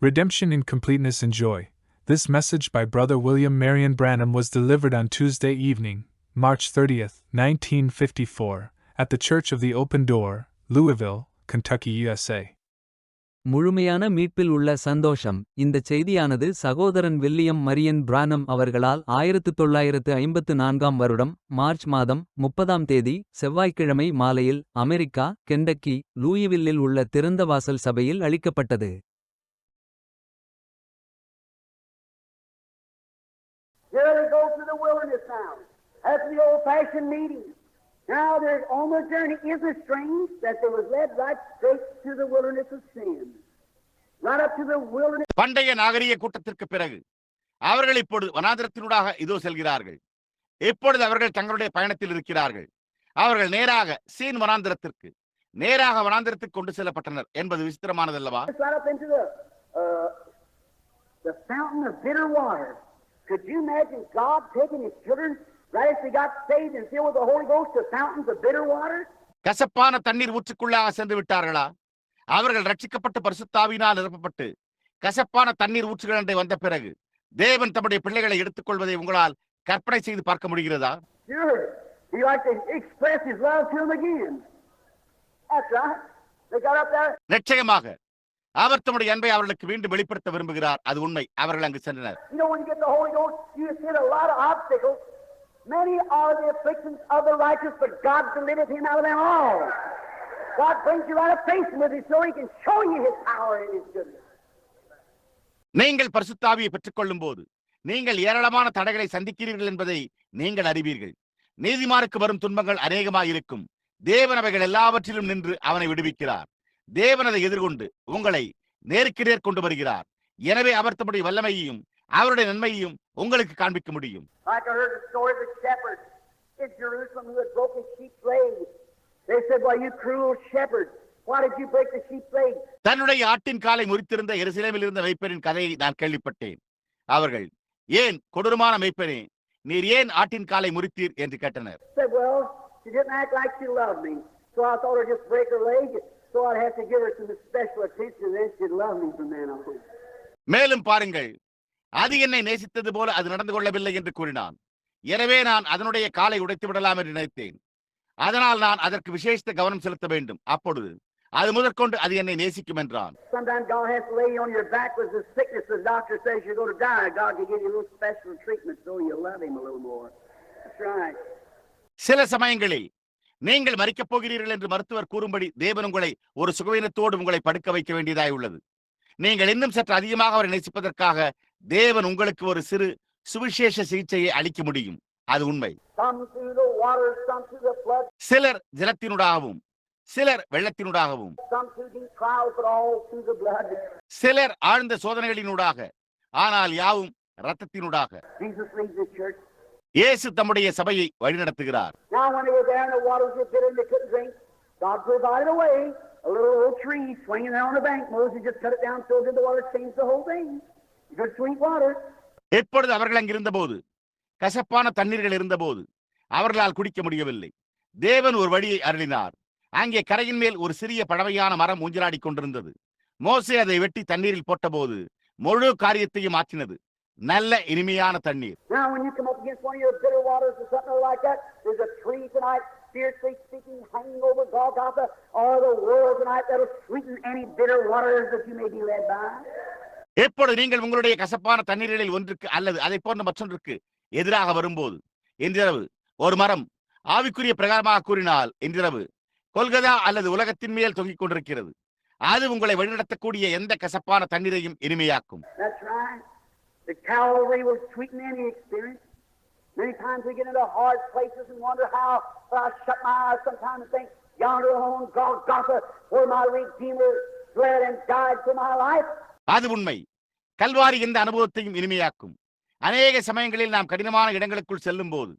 Redemption in Completeness and Joy. This message by Brother William Marion Branham was delivered on Tuesday evening, March 30th, 1954, at the Church of the Open Door, Louisville, Kentucky, USA. முழுமையான மீட்பில் உள்ள சந்தோஷம். இந்தச் செய்தியானது சகோதரன் William Marian பிரானம் அவர்களால் 1954 வருடம் March மாதம் 30ஆம் தேதி செவ்வாய்க்கிழமை மாலையில் அமெரிக்கா, கெண்டக்கி, லூயிவில்லில் உள்ள திறந்தவாசல் சபையில் அளிக்கப்பட்டது. Here they go to the wilderness now. That's the old-fashioned meeting. Now they're on their journey. Isn't it strange that they was led right straight to the wilderness of sin? Right up to the wilderness. பண்டைய நாகரிக கூட்டத்திற்கு பிறகு அவர்கள் இப்பொழுது வனாந்திரத்தினூடாக இதோ செல்கிறார்கள். இப்பொழுது அவர்கள் தங்களுடைய பயணத்தில் இருக்கிறார்கள். அவர்கள் நேராக சீன் வனாந்திரத்துக்கு கொண்டு செல்லப்பட்டனர் என்பது விசித்திரமானதல்லவா? Right up into the fountain of bitter water. Could you imagine God taking His children right as they got saved and filled with the Holy Ghost to fountains of bitter water? கசப்பான தண்ணீர் ஊற்றுக்குள்ளாக சென்று விட்டார்களா? அவர்கள் ரட்சிக்கப்பட்டு பரிசுத்தாவியினால் நிரப்பப்பட்டு கசப்பான தண்ணீர் ஊற்றுகள் என்று வந்த பிறகு தேவன் தம்முடைய பிள்ளைகளை எடுத்துக்கொள்வதை உங்களால் கற்பனை செய்து பார்க்க முடிகிறதா? Sure. He liked to express His love to them again. That's right. They got up there. நிச்சயமாக அவர் தம்முடைய அன்பை அவர்களுக்கு மீண்டும் வெளிப்படுத்த விரும்புகிறார். அது உண்மை. அவர்கள் அங்கு சென்றனர். You know, when you get the Holy Ghost, you hit a lot of obstacles. Many are the afflictions of the righteous, but God delivered him out of them all. God brings you right up facing with Him so He can show you His power and His goodness. நீங்கள் பரிசுத்தாவியை பெற்றுக்கொள்ளும் போது நீங்கள் ஏராளமான தடைகளை சந்திக்கிறீர்கள் என்பதை நீங்கள் அறிவீர்கள். நீதிமானுக்கு வரும் துன்பங்கள் அநேகமாய் இருக்கும். தேவன் அவைகள் எல்லாவற்றிலும் நின்று அவனை விடுவிக்கிறார். தேவன் அதை எதிர்கொண்டு உங்களை நேருக்கு நேர் கொண்டு வருகிறார். எனவே அவர் தம்முடைய வல்லமையையும் அவருடைய நன்மையையும் உங்களுக்கு காண்பிக்க முடியும். Like I heard the story of the shepherd in Jerusalem who had broken his sheep's leg. They said, "Well, you cruel shepherd, why did you break the sheep's leg?" தன்னுடைய ஆட்டின் காலை முறித்திருந்த எருசலேமில் இருந்த மேய்ப்பரின் கதையை நான் கேள்விப்பட்டேன். அவர்கள், ஏன் கொடூரமான மேய்ப்பரே, நீர் ஏன் ஆட்டின் காலை முறித்தீர் என்று கேட்டனர். Said, "Well, she didn't act like she loved me, so I thought I'd just break her leg, so I'd have to give her some special attention, and then she'd love me from then on." மேலும் பாருங்கள், அது என்னை நேசித்தது போல அது நடந்து கொள்ளவில்லை என்று கூறினான். எனவே நான் அதனுடைய காலை உடைத்து விடலாம் என்று நினைத்தேன். அதனால் நான் அதற்கு விசேஷ கவனம் செலுத்த வேண்டும். அப்பொழுது அது முதற்கொண்டு அது என்னை நேசிக்கும் என்றான். Sometimes God has to lay you on your back with the sickness. The doctor says you're going to die. God can give you a little special treatment so you love Him a little more. That's right. சில சமயங்களில் நீங்கள் மரிக்கப் போகிறீர்கள் என்று மருத்துவர் கூறும்படி தேவன் உங்களை ஒரு சுகவீனத்தோடு உங்களை படுக்க வைக்க வேண்டியதாய் உள்ளது. நீங்கள் இன்னும் சற்று அதிகமாக அவரை நேசிப்பதற்காக தேவன் உங்களுக்கு ஒரு சிறு சுவிசேஷ சிகிச்சையை அளிக்க முடியும். அது உண்மை. சிலர் ஜலத்தினூடாகவும் சிலர் வெள்ளத்தினூடாகவும் சிலர் ஆழ்ந்த சோதனைகளினூடாக, ஆனால் யாவும் இரத்தத்தினூடாக. இயேசு தம்முடைய சபையை வழிநடத்துகிறார். A little old tree swinging there on the bank. Moses just cut it down, so did the water, changed the whole thing. Good sweet water. எப்பொழுது அவர்கள் அங்கிருந்த போது, கசப்பான தண்ணீர்கள் இருந்தபோது அவர்களால் குடிக்க முடியவில்லை. தேவன் ஒரு வழியை அருளினார். அங்கே கரையின் மேல் ஒரு சிறிய பழமையான மரம் ஊஞ்சலாடி கொண்டிருந்தது. மோசே அதை வெட்டி தண்ணீரில் போட்டபோது முழு காரியத்தையும் மாற்றினது. நல்ல இனிமையான தண்ணீர். Now when you come up against one of your bitter waters or something like that, there's a tree tonight fiercely speaking hanging over Golgotha or the world tonight that'll sweeten any bitter waters that you may be led by. எப்பொழுது நீங்கள் உங்களுடைய கசப்பான தண்ணீர்களில் ஒன்றுக்கு அல்லது அதை போன்ற மற்றொன்றுக்கு எதிராக வரும்போது, இன்றிரவு ஒரு மரம் ஆவிக்குரிய பிரகாரமாக கூறினால் இன்றிரவு கொல்கதா அல்லது உலகத்தின் மேல் தொங்கிக் கொண்டிருக்கிறது. அது உங்களை வழிநடத்தக்கூடிய எந்த கசப்பான தண்ணீரையும் இனிமையாக்கும். That's right. The Calvary will sweeten any experience. Many times we get into hard places and wonder how, but I shut my eyes sometimes and think, yonder on Golgotha, where my Redeemer bled and died for my life. அது உண்மை. கல்வாரி இந்த அனுபவத்தையும் இனிமையாக்கும். அநேக சமயங்களில் நாம் கடினமான இடங்களுக்குள் செல்லும் போது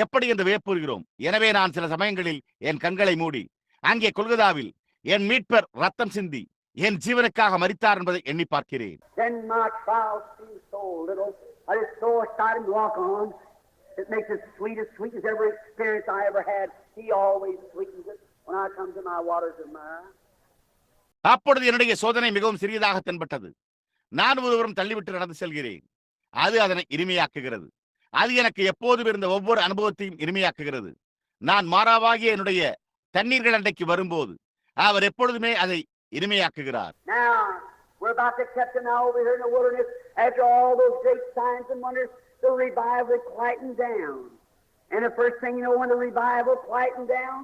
எப்படி என்று வியப்புறுகிறோம். எனவே நான் சில சமயங்களில் என் கண்களை மூடி அங்கே கொல்கதாவில் என் மீட்பர் ரத்தம் சிந்தி என் ஜீவனுக்காக மரித்தார் என்பதை எண்ணி பார்க்கிறேன். Then my trials seem so little. I just so excited to walk on. It makes it sweet as every experience I ever had. He always sweetens it when I come to my waters of mine. அப்பொழுது என்னுடைய சோதனை மிகவும் சிறியதாக தென்பட்டது. நான் ஒருவரும் தள்ளிவிட்டு நடந்து செல்கிறேன். அது அதனை இனிமையாக்குகிறது. அது எனக்கு எப்போதும் இருந்த ஒவ்வொரு அனுபவத்தையும் இனிமையாக்குகிறது. நான் மாறாவாகிய என்னுடைய தண்ணீர்கள் அண்டைக்கு வரும்போது அவர் எப்பொழுதுமே அதை இனிமையாக்குகிறார். Now, we're about to accept him now over here in the wilderness. After all those great signs and wonders, the revival quietened down. And the first thing you know, when the revival quietened down,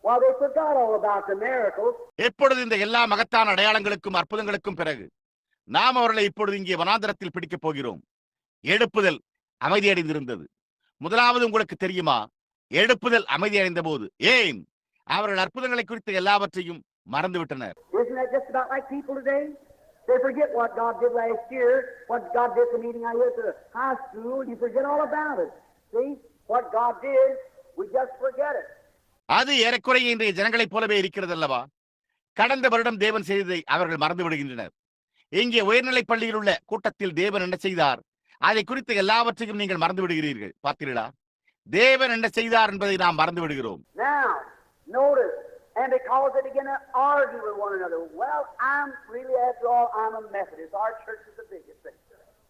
well, they forgot all about the miracles. எப்பொழுது இந்த எல்லா மகத்தான அடையாளங்களுக்கும் அற்புதங்களுக்கும் பிறகு நாம் அவர்களை இப்பொழுது இங்கே வனாந்தரத்தில் பிடிக்கப் போகிறோம். எழுப்புதல் அமைதியடைந்திருந்தது. முதலாவது உங்களுக்கு தெரியுமா, எழுப்புதல் அமைதியடைந்த போது ஏன் அவர்கள் அற்புதங்களை குறித்த எல்லாவற்றையும் மறந்துவிட்டனர். Isn't that just about like people today? They forget what God did last year, what God did the meeting I went to high school, you forget all about it. See, what God did, we just forget it. அது ஏறக்குறைய இன்றைய ஜனங்களைப் போலவே இருக்கிறது அல்லவா? கடந்த வருடம் தேவன் செய்ததை அவர்கள் மறந்து விடுகின்றனர். இங்கே உயர்நிலைப் பள்ளியில் உள்ள கூட்டத்தில் தேவன் என்ன செய்தார், அதை குறித்த எல்லாவற்றையும் நீங்கள் மறந்து விடுகிறீர்கள். பார்த்தீர்களா? தேவன் என்ன செய்தார் என்பதை நாம் மறந்து விடுகிறோம். Now, notice, and because they begin to argue with one another, well, I'm really, after all, I'm a Methodist. Our church is the biggest thing.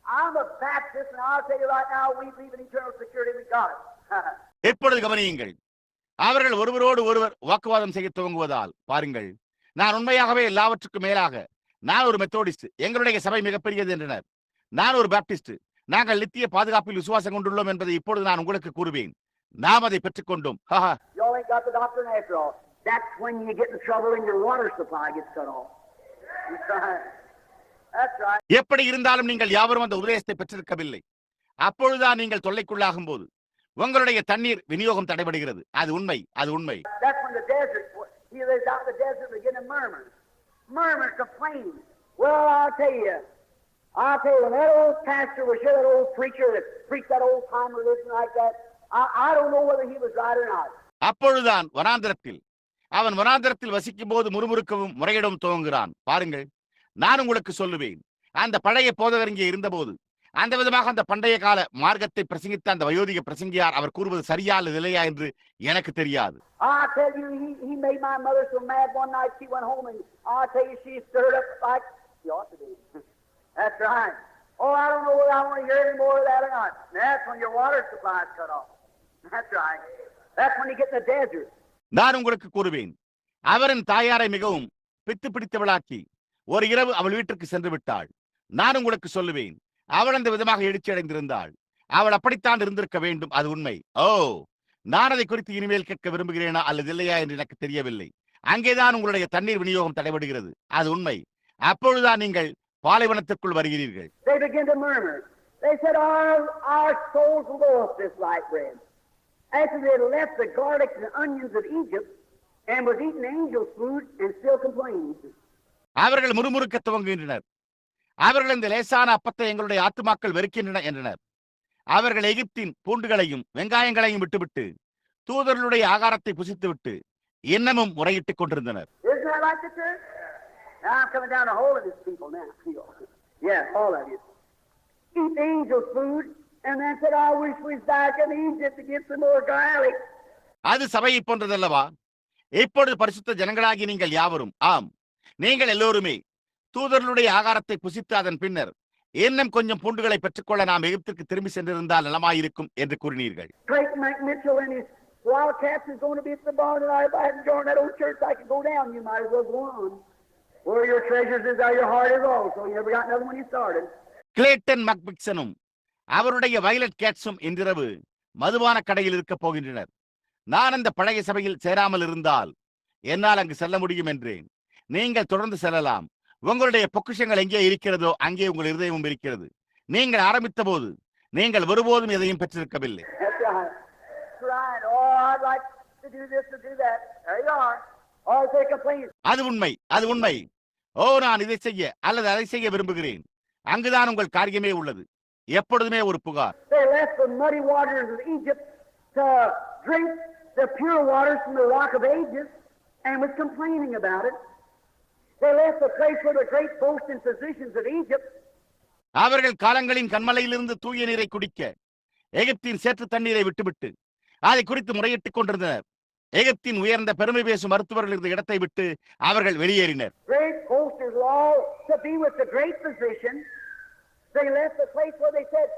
I'm a Baptist, and I'll tell you right now, we believe in eternal security. We got it. எப்பொழுது கவனியுங்கள், அவர்கள் ஒருவரோடு ஒருவர் வாக்குவாதம் செய்ய துவங்குவதால் பாருங்கள். நான் உண்மையாகவே எல்லாவற்றுக்கும் மேலாக நான் ஒரு மெத்தோடிஸ்ட், எங்களுடைய சபை மிகப்பெரியது என்றனர். நான் ஒரு பாப்டிஸ்ட், நாங்கள் நித்திய பாதுகாப்பில் விசுவாசம் கொண்டுள்ளோம் என்பதை இப்பொழுது நான் உங்களுக்கு கூறுவேன். நாம் அதை பெற்றுக்கொண்டோம். You ain't got the doctrine after all. That's when you get in trouble and your water supply gets cut off. That's right. எப்படி இருந்தாலும் நீங்கள் யாவரும் அந்த உபதேசத்தை பெற்றிருக்கவில்லை. அப்பொழுதுதான் நீங்கள் தொல்லைக்குள்ளாகும் போது உங்களுடைய தண்ணீர் விநியோகம் தடைபடுகிறது. அது உண்மை, அது உண்மை. That's when the desert, he lives out in the desert, begin to murmur, complain. Well, I'll tell you, when that old pastor was here, that old preacher that preached that old time religion like that, I don't know whether he was right or not. அப்பொழுதுதான் அவன் வனாந்தரத்தில் வசிக்கும் போது முறுமுறுக்கவும் முறையிடவும் துவங்குகிறான். பாருங்கள், நான் உங்களுக்கு சொல்லுவேன், அந்த பழைய போதகர் இங்கே இருந்தபோது அந்த விதமாக அந்த பண்டைய கால மார்க்கத்தை பிரசங்கித்த அந்த வயோதிக பிரசங்கியார் அவர் கூறுவது சரியா இல்லையா என்று எனக்கு தெரியாது. I tell you, he made my mother so mad one night she went home and I tell you she stirred up like she ought to be. That's right. Oh, I don't know whether I want to hear any more of that or not. That's when your water supply is cut off. That's right. That's when you get in the desert. நான் உங்களுக்கு கூறுவேன், அவரின் தாயாரை மிகவும் பித்து பிடித்தவளாக்கி ஒரு இரவு அவள் வீட்டிற்கு சென்று விட்டாள். நான் உங்களுக்கு சொல்லுவேன், அவள் அந்த விதமாக எழுச்சி அடைந்திருந்தாள். அவள் அப்படித்தான் இருந்திருக்க வேண்டும். அது உண்மை. ஓ, நான் அதை குறித்து இனிமேல் கேட்க விரும்புகிறேனா அல்லது இல்லையா என்று எனக்கு தெரியவில்லை. அங்கேதான் உங்களுடைய தண்ணீர் விநியோகம் தடைபடுகிறது. அது உண்மை. அப்பொழுதுதான் நீங்கள் பாலைவனத்திற்குள் வருகிறீர்கள். They begin to murmur. They said, our souls will go up this light bread. After they had left the garlic and onions of Egypt and was eating angels' food and still complaining. அவர்கள் முறுமுறுக்க துவங்குகின்றனர். அவர்கள் இந்த லேசான அப்பத்தை எங்களுடைய ஆத்துமாக்கள் வெறுக்கின்றன என்றனர். அவர்கள் எகிப்தின் பூண்டுகளையும் வெங்காயங்களையும் விட்டுவிட்டு தூதர்களுடைய ஆகாரத்தை புசித்துவிட்டு இன்னமும் முறையிட்டுக் கொண்டிருந்தனர். Isn't that like the church? Now I'm coming down to hold of these people now. Yeah, all of you. Eat angels' food and then said, I wish we was back in Egypt to get some more garlic. அது சபையை போன்றதல்லவா? இப்பொழுது பரிசுத்த ஜனங்களாகி நீங்கள் யாவரும், ஆம், நீங்கள் எல்லோருமே தூதர்களுடைய ஆகாரத்தை புசித்து அதன் பின்னர் இன்னும் கொஞ்சம் பூண்டுகளை பெற்றுக்கொள்ள நாம் எகிப்திற்கு திரும்பி சென்றிருந்தால் நலமாயிருக்கும் என்று கூறினீர்கள். Clayton McMitchell and his Wildcats is going to be at the barn tonight. If I hadn't joined that old church, I could go down. You might as well go on. Where your treasures is, there your heart is also. You never got nothing when you started. Clayton மக்பிக்சனும் அவருடைய Violet கேட்ஸும் இன்றிரவு மதுபான கடையில் இருக்க போகின்றனர். நான் அந்த பழைய சபையில் சேராமல் இருந்தால் என்னால் அங்கு செல்ல முடியும் என்றேன். நீங்கள் தொடர்ந்து செல்லலாம். உங்களுடைய பொக்கிஷங்கள் எங்கே இருக்கிறதோ அங்கே உங்கள் இருதயமும் இருக்கிறது. நீங்கள் ஆரம்பித்த போது நீங்கள் ஒருபோதும் எதையும் பெற்றிருக்கவில்லை. அது உண்மை, அது உண்மை. ஓ, நான் இதை செய்ய அல்லது அதை செய்ய விரும்புகிறேன். அங்குதான் உங்கள் காரியமே உள்ளது. எப்பொழுதுமே ஒரு புகார். The pure waters from the rock of ages and was complaining about it. They left the place where the great boasting physicians of Egypt. அவர்கள் காலங்களின் கண்மலையிலிருந்து தூய நீரை குடிக்க எகிப்தின் சேற்று தண்ணீரை விட்டுவிட்டு அதை குறித்து முறையிட்டுக் கொண்டிருந்தனர். எகிப்தின் உயர்ந்த பெருமை பேசும் மருத்துவர்கள் இருந்த இடத்தை விட்டு அவர்கள் வெளியேறினர். Great boasters all to be with the great physician They left the place where they said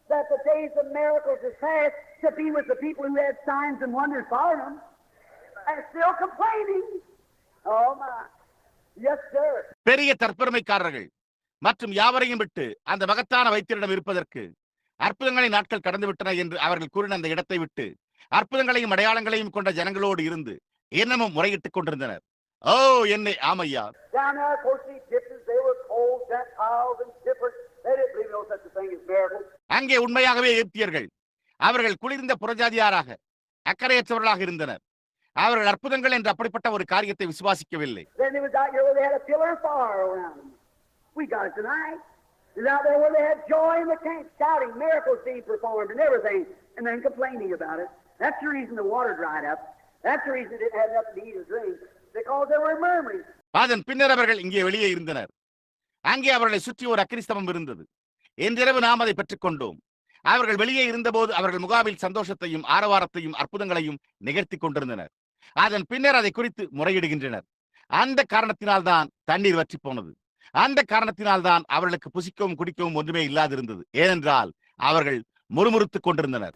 that the days of miracles is past to be with the people who had signs and wonders following them, and still complaining. Oh my. Yes, sir. பெரிய தற்பெருமைக்காரர்கள் மற்றும் யாவரையும் விட்டு அந்த மகத்தான வைத்தியரிடம் இருப்பதற்கு அற்புதங்களின் நாட்கள் கடந்துவிட்டன என்று அவர்கள் கூறின அந்த இடத்தை விட்டு அற்புதங்களையும் அடையாளங்களையும் கொண்ட ஜனங்களோடு இருந்து இன்னமும் முறையிட்டுக் கொண்டிருந்தனர். ஓ என்னை ஆமையா. Down there, of course, the Egyptians, they were cold, Gentiles, and different. They didn't believe no such a thing as miracles. அங்கே உண்மையாகவே எகிப்தியர்கள் அவர்கள் குளிர்ந்த புறஜாதியாராக அக்கறையற்றவர்களாக இருந்தனர். அவர்கள் அற்புதங்கள் என்று அப்படிப்பட்ட ஒரு காரியத்தை விசுவாசிக்கவில்லை. Then they was out here where they had a pillar of fire around them. We got it tonight. It was out there where they had joy in the camp, shouting, miracles being performed and everything, and then complaining about it. That's the reason the water dried up. That's the reason they didn't have nothing to eat or drink, because they were murmuring. அதன் பின்னர் அவர்கள் இங்கே வெளியே இருந்தனர். அங்கே அவர்களை சுற்றி ஒரு அக்கினிஸ்தம்பம் இருந்தது. இன்றிரவு நாம் அதை பெற்றுக் கொண்டோம். அவர்கள் வெளியே இருந்தபோது அவர்கள் முகாமில் சந்தோஷத்தையும் ஆரவாரத்தையும் அற்புதங்களையும் நிகழ்த்தி கொண்டிருந்தனர். அதன் பின்னர் அதை குறித்து முறையிடுகின்றனர். அந்த காரணத்தினால் தான் தண்ணீர் வற்றி போனது. அந்த காரணத்தினால் தான் அவர்களுக்கு புசிக்கவும் குடிக்கவும் ஒன்றுமே இல்லாதிருந்தது. ஏனென்றால் அவர்கள் முறுமுறுத்துக் கொண்டிருந்தனர்.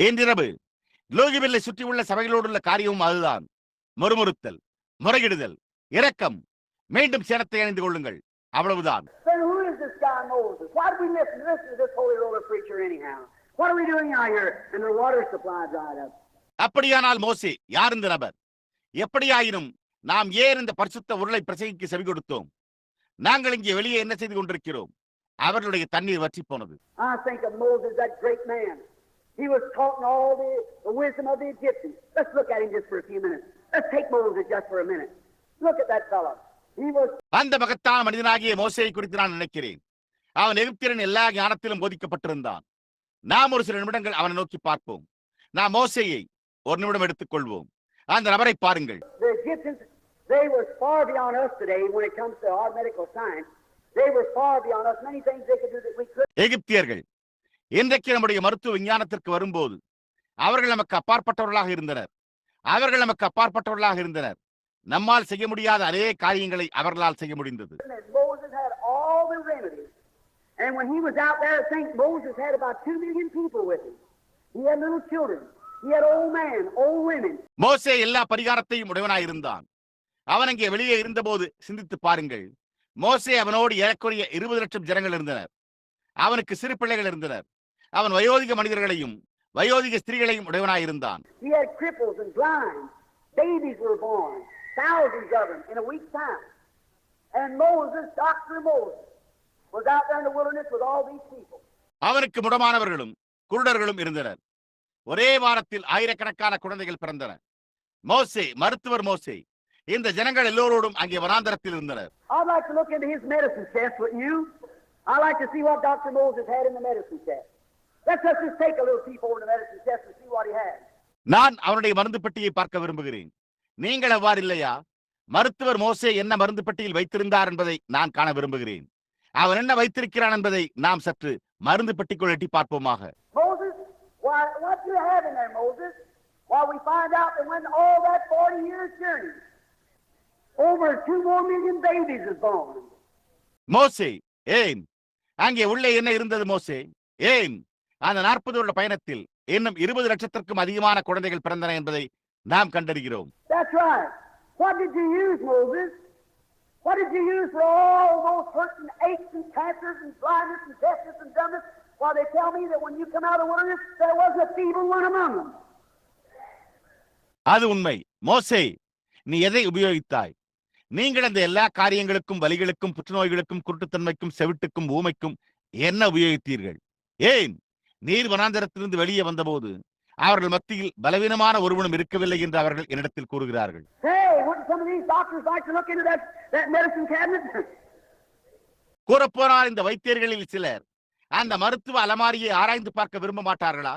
இன்றிரவு லூயிவில்லை சுற்றியுள்ள சபைகளோடுள்ள காரியமும் அதுதான். முறுமுறுத்தல், முறையிடுதல், இரக்கம், மீண்டும் சேரத்தை அணிந்து கொள்ளுங்கள், அவ்வளவுதான். அப்படியானால் மோசே யார் இந்த நபர்? எப்படியாயினும் நாம் ஏன் இந்த பரிசுத்த உருளை பிரசங்கிக்கு செவி கொடுத்தோம்? நாங்கள் இங்கே வெளியே என்ன செய்து கொண்டிருக்கிறோம்? அவர்களுடைய தண்ணீர் வற்றி போனது. He was taught all the wisdom of the Egyptians. Let's look at him just for a few minutes. Let's take Moses just for a minute. Look at that fellow. He was அந்த மகத்தான மனிதனாகிய மோசேயை குறித்து நான் நினைக்கிறேன். அவன் எகிப்தியரின் எல்லா ஞானத்திலும் போதிக்கப்பட்டிருந்தான். நாம் ஒரு சில நிமிடங்கள் அவனை நோக்கி பார்ப்போம். நாம் மோசேயை ஒரு நிமிடம் எடுத்துக் கொள்வோம். அந்த நபரை பாருங்கள். The Egyptians, they were far beyond us today when it comes to our medical science. They were far beyond us. Many things they could do that we couldn't. எகிப்தியர்கள் இன்றைக்கு நம்முடைய மருத்துவ விஞ்ஞானத்திற்கு வரும்போது அவர்கள் நமக்கு அப்பாற்பட்டவர்களாக இருந்தனர். நம்மால் செய்ய முடியாத அநேக காரியங்களை அவர்களால் செய்ய முடிந்தது. Moses had all the remedies. And when he was out there, I think Moses had about 2 million people with him. He had little children. He had old men, old women. மோசே எல்லா பரிகாரத்தையும் உடையவனாய் இருந்தான். அவன் அங்கே வெளியே இருந்தபோது சிந்தித்து பாருங்கள். மோசே அவனோடு ஏறக்குறைய 20 லட்சம் ஜனங்கள் இருந்தனர். அவனுக்கு சிறு பிள்ளைகள் இருந்தனர். அவன் வயோதிக மனிதர்களையும் வயோதிக ஸ்திரீகளையும் உடையவனாயிருந்தான். He had cripples and blind. Babies were born, thousands of them in a week's time. And Moses, Dr. Moses, was out there in the wilderness with all these people. அவனுக்கு முடமானவர்களும் குருடர்களும் இருந்தனர். ஒரே வாரத்தில் ஆயிரக்கணக்கான குழந்தைகள் பிறந்தனர். மோசே, மருத்துவர் மோசே, இந்த ஜனங்கள் எல்லோரோடும் அங்கே வனாந்தரத்தில் இருந்தனர். I'd like to look into his medicine chest with you. I'd like to see what Dr. Moses had in the medicine chest. Let's just take a little peep over the medicine chest and see what he had. நான் அவனுடைய மருந்து பெட்டியை பார்க்க விரும்புகிறேன். நீங்கள் அவ்வாறு இல்லையா? மருத்துவர் மோசே என்ன மருந்து பெட்டியில் வைத்திருந்தார் என்பதை நான் காண விரும்புகிறேன். அவன் என்ன வைத்திருக்கிறான் என்பதை நாம் சற்று மருந்து பெட்டிக்குள் எட்டி பார்ப்போமாக. Moses, what do you have in there, Moses? While we find out that when all that 40 years journey, over 2 more million babies is born. மோசே, ஏன் அங்கே உள்ளே என்ன இருந்தது மோசே? ஏன் அந்த 40 வருட பயணத்தில் இன்னும் 20 லட்சத்திற்கும் அதிகமான குழந்தைகள் பிறந்தன என்பதை நாம் கண்டறிகிறோம். That's right. What did you use, Moses? What did you use for all those hurts and aches and cancers and blindness and deafness and dumbness? Well, they tell me that when you come out of the wilderness, there was a feeble one among them. அது உண்மை. மோசே, நீ எதை உபயோகித்தாய்? நீங்கள் அந்த எல்லா காரியங்களுக்கும், வலிகளுக்கும், புற்றுநோய்களுக்கும், குருட்டுத்தன்மைக்கும், செவிட்டுக்கும், ஊமைக்கும் என்ன உபயோகித்தீர்கள்? ஏன் நீர் வனாந்தரத்திலிருந்து வெளியே வந்தபோது அவர்கள் மத்தியில் பலவீனமான ஒருவனும் இருக்கவில்லை என்று அவர்கள் என்னிடத்தில் கூறுகிறார்கள். கூறப்போனால் இந்த வைத்தியர்களில் சிலர் அந்த மருத்துவ அலமாரியை ஆராய்ந்து பார்க்க விரும்ப மாட்டார்களா?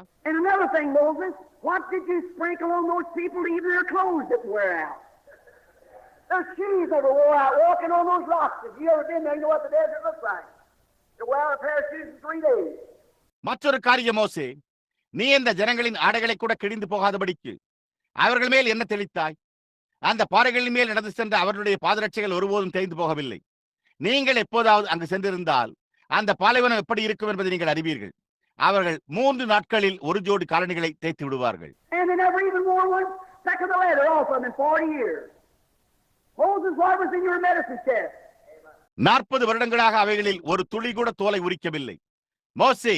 மற்றொரு காரியம் மோசே, நீ இந்த ஜனங்களின் ஆடைகளை கூட கிழிந்து போகாதபடிக்கு அவர்கள் மேல் என்ன தெளித்தாய்? அந்த பாறைகளின் மேல் நடந்து சென்ற அவர்களுடைய பாதரட்சைகள் ஒருபோதும் தேய்ந்து போகவில்லை. நீங்கள் எப்போதாவது அங்கு சென்றிருந்தால் அந்த பாலைவனம் எப்படி இருக்கும் என்பதை நீங்கள் அறிவீர்கள். அவர்கள் 3 நாட்களில் ஒரு ஜோடி காலணிகளை தேய்த்து விடுவார்கள். And they never even wore one speck of the leather off them in 40 years. Moses, what was in your medicine chest? 40 வருடங்களாக அவைகளில் ஒரு துளி கூட தோலை உரிக்கவில்லை. மோசே,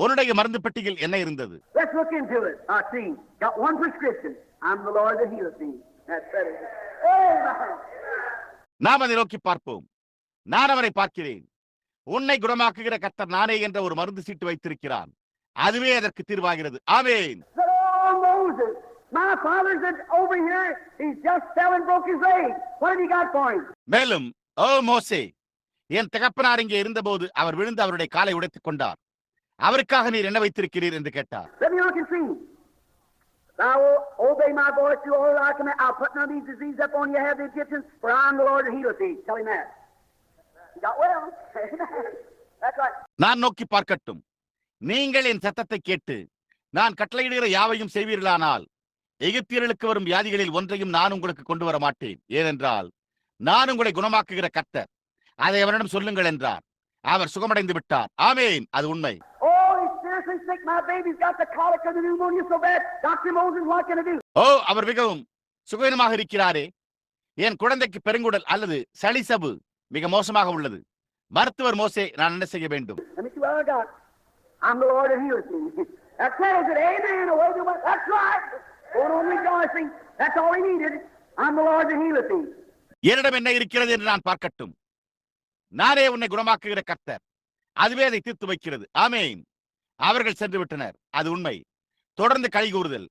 உன்னுடைய மருந்து பெட்டியில் என்ன இருந்தது? Let's look into it. I see. Got one prescription. I'm the Lord that healeth thee. That's better. Amen. நாம் அதை நோக்கி பார்ப்போம். நான் அவரை பார்க்கிறேன். உன்னை குணமாக்குகிற கர்த்தர் நானே என்ற ஒரு மருந்து சீட்டு வைத்திருக்கிறான். அதுவே அதற்கு தீர்வாகிறது. ஆமென். Oh, Moses, my father's over here. He's just fell and broke his leg. What have you got for him? மேலும், ஓ மோசே, என் தகப்பனார் இங்கே இருந்தபோது அவர் விழுந்து அவருடைய காலை உடைத்துக் கொண்டார். அவருக்காக நீர் என்ன வைத்திருக்கிறீர் என்று கேட்டார். Let me look and see. Thou will obey my voice to all thy command. I'll put none of these diseases upon you, have the Egyptians, for I'm the Lord that healeth thee. Tell him that. He got well. That's right. நான் நோக்கி பார்க்கட்டும். நீங்கள் என் சத்தத்தை கேட்டு நான் கட்டளையிடுகிற யாவையும் செய்வீர்களானால் எகிப்தியர்களுக்கு வரும் வியாதிகளில் ஒன்றையும் நான் உங்களுக்கு கொண்டு வர மாட்டேன். ஏனென்றால் நான் உங்களை குணமாக்குகிற கர்த்தர். அதை அவரிடம் சொல்லுங்கள் என்றார். அவர் சுகமடைந்து விட்டார். ஆமென். அது உண்மை. Oh, he's seriously sick. My baby's got the colic or the pneumonia so bad. Dr. Moses, what can I do? ஓ, அவர் மிகவும் சுகவீனமாக இருக்கிறாரே. என் குழந்தைக்கு பெருங்குடல் அல்லது சளிசபு மிக மோசமாக உள்ளது. மருத்துவர் மோசே, நான் என்ன செய்ய வேண்டும்? Let me see what I got. I'm the Lord that healeth thee. That settles it. Amen. Away they went. That's right. Going on rejoicing. That's all he needed. I'm the Lord that healeth thee. என்னிடம் என்ன இருக்கிறது என்று நான் பார்க்கட்டும். நானே உன்னை குணமாக்குகிற கர்த்தர். அதுவே அதை தீர்த்து வைக்கிறது. ஆமென். அவர்கள் சென்று விட்டனர். அது உண்மை. தொடர்ந்து கைகூறுதல்.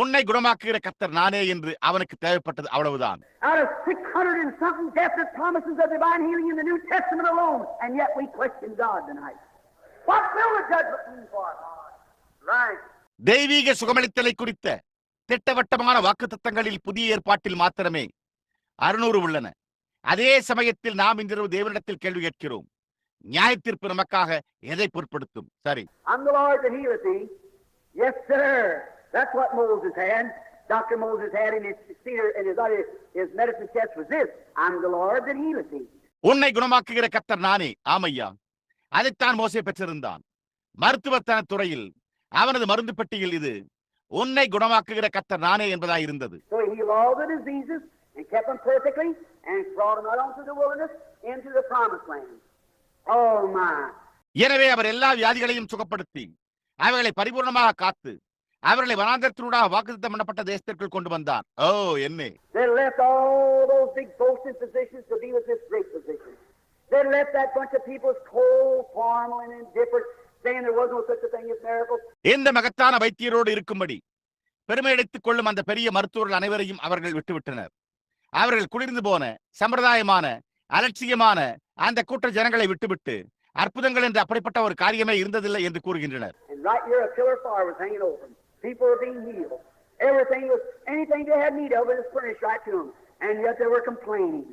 உன்னை குணமாக்குகிற கர்த்தர் நானே என்று அவனுக்கு தேவைப்பட்டது அவ்வளவுதான். Out of 600 and something definite promises of divine healing in the New Testament alone, and yet we question God tonight. What will the judgment mean for us? Right. தெய்வீக சுகமளித்தலை குறித்த திட்டவட்டமான வாக்குத்தத்தங்களில் புதிய ஏற்பாட்டில் மாத்திரமே 600 உள்ளன. அதே சமயத்தில் நாம் இன்றிரவு தேவனிடத்தில் கேள்வி கேட்கிறோம். நியாயத்தீர்ப்பு நமக்காக எதை பொருட்படுத்தும்? சரி. I'm the Lord that healeth thee. Yes, sir. That's what Moses had. Dr. Moses had in his medicine chest was this. I'm the Lord that healeth thee. உன்னை குணமாக்குகிற கர்த்தர் நானே. ஆமையா. அதைத்தான் மோசே பெற்றிருந்தான். மருத்துவத்தன துறையில் அவனது மருந்து பெட்டியில் இது உன்னை குணமாக்குகிற கர்த்தர் நானே என்பதாய் இருந்தது. So he healed all the diseases and kept them perfectly and brought them out onto the wilderness into the promised land. Oh my. எனவே அவர் எல்லா வியாதிகளையும் சுகப்படுத்தி அவர்களை பரிபூர்ணமாக காத்து அவர்களை வனாந்தரத்தினூடாக வாக்குத்தத்தம் பண்ணப்பட்ட தேசத்திற்குள் கொண்டு வந்தார். ஓ என்னே. They left all those big boasting physicians to be with this great physician. They left that bunch of people cold, formal and indifferent, saying there was no such a thing as miracles. இந்த மகத்தான வைத்தியரோடு இருக்கும்படி பெருமையடித்துக் கொள்ளும் அந்த பெரிய மருத்துவர்கள் அனைவரையும் அவர்கள் விட்டுவிட்டனர். அவர்கள் குளிர்ந்து போன சம்பிரதாயமான அலட்சியமான அந்த கூட்ட ஜனங்களை விட்டுவிட்டு அற்புதங்கள் என்று அப்படிப்பட்ட ஒரு காரியமே இருந்ததில்லை என்று கூறுகின்றனர். And right here a pillar of fire was hanging over them. People were being healed. Everything was, anything they had need of was furnished right to them. And yet they were complaining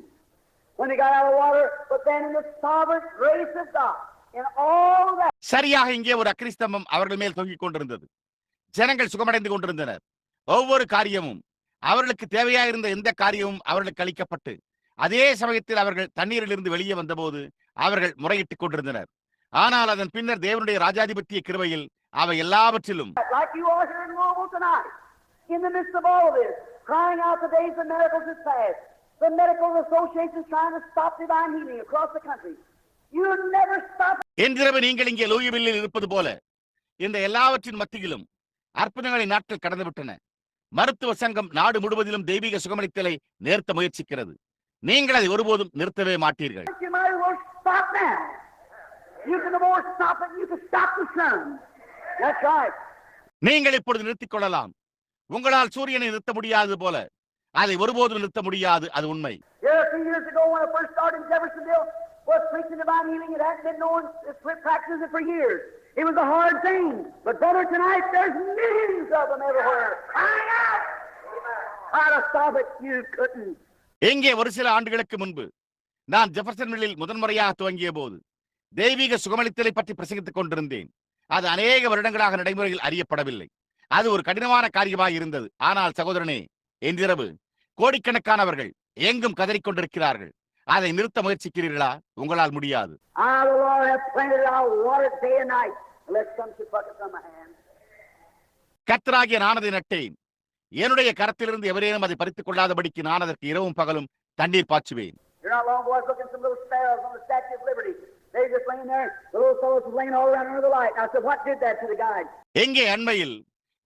when they got out of the water. But then in the sovereign grace of God, in all that. சரியாக இங்கே ஒரு அக்கிரிஸ்தம்பம் அவர்கள் மேல் தொங்கிக் கொண்டிருந்தது. ஜனங்கள் சுகமடைந்து கொண்டிருந்தனர். ஒவ்வொரு காரியமும் அவர்களுக்கு தேவையாயிருந்த எந்த காரியமும் அவர்களுக்கு அளிக்கப்பட்டு அதே சமயத்தில் அவர்கள் தண்ணீரிலிருந்து வெளியே வந்தபோது அவர்கள் முறையிட்டுக் கொண்டிருந்தனர். ஆனால் அதன் பின்னர் தேவனுடைய ராஜாதிபத்திய கிருபையில் அவை எல்லாவற்றிலும் Like you are here in Louisville tonight, in the midst of all of this, crying out the days of miracles is past. The medical associations trying to stop divine healing across the country. You never stop. என்றிரவு நீங்கள் இங்கே லூயிவில்லில் இருப்பது போல இந்த எல்லாவற்றின் மத்தியிலும் அற்புதங்களின் நாட்கள் கடந்துவிட்டன. மருத்துவ சங்கம் நாடு முழுவதிலும் தெய்வீக சுகமளித்தலை நிறுத்த முயற்சிக்கிறது. நீங்கள் அதை ஒருபோதும் நிறுத்தவே மாட்டீர்கள். You might as well stop now. You can more stop it. You can stop the sun. That's right. நீங்கள் இப்பொழுது நிறுத்திக் கொள்ளலாம். உங்களால் சூரியனை நிறுத்த முடியாது போல அதை ஒருபோதும் நிறுத்த முடியாது. அது உண்மை. Here a few years ago when I first started in Jeffersonville, was preaching divine healing. It hadn't been known. It's practicing it for years. It was a hard thing. But brother, tonight there's millions of them everywhere. Crying out. How to stop it? You couldn't. எங்கே ஒரு சில ஆண்டுகளுக்கு முன்பு நான் ஜெஃபர்சன்வில்லில் முதன்முறையாக துவங்கிய போது தெய்வீக சுகமளித்தலை பற்றி பிரசங்கித்துக் கொண்டிருந்தேன். அது அநேக வருடங்களாக நடைமுறையில் அறியப்படவில்லை. அது ஒரு கடினமான காரியமாக இருந்தது. ஆனால் சகோதரனே, இன்றிரவு கோடிக்கணக்கானவர்கள் எங்கும் கதறிக் கொண்டிருக்கிறார்கள். அதை நிறுத்த முயற்சிக்கிறீர்களா? உங்களால் முடியாது. கர்த்தராகிய நான் அதை நட்டேன். என்னுடைய கரத்திலிருந்து எவரேனும் அதை பறித்துக் கொள்ளாதபடிக்கு நான் அதற்கு இரவும் பகலும் தண்ணீர் பாய்ச்சுவேன். எங்கே அண்மையில்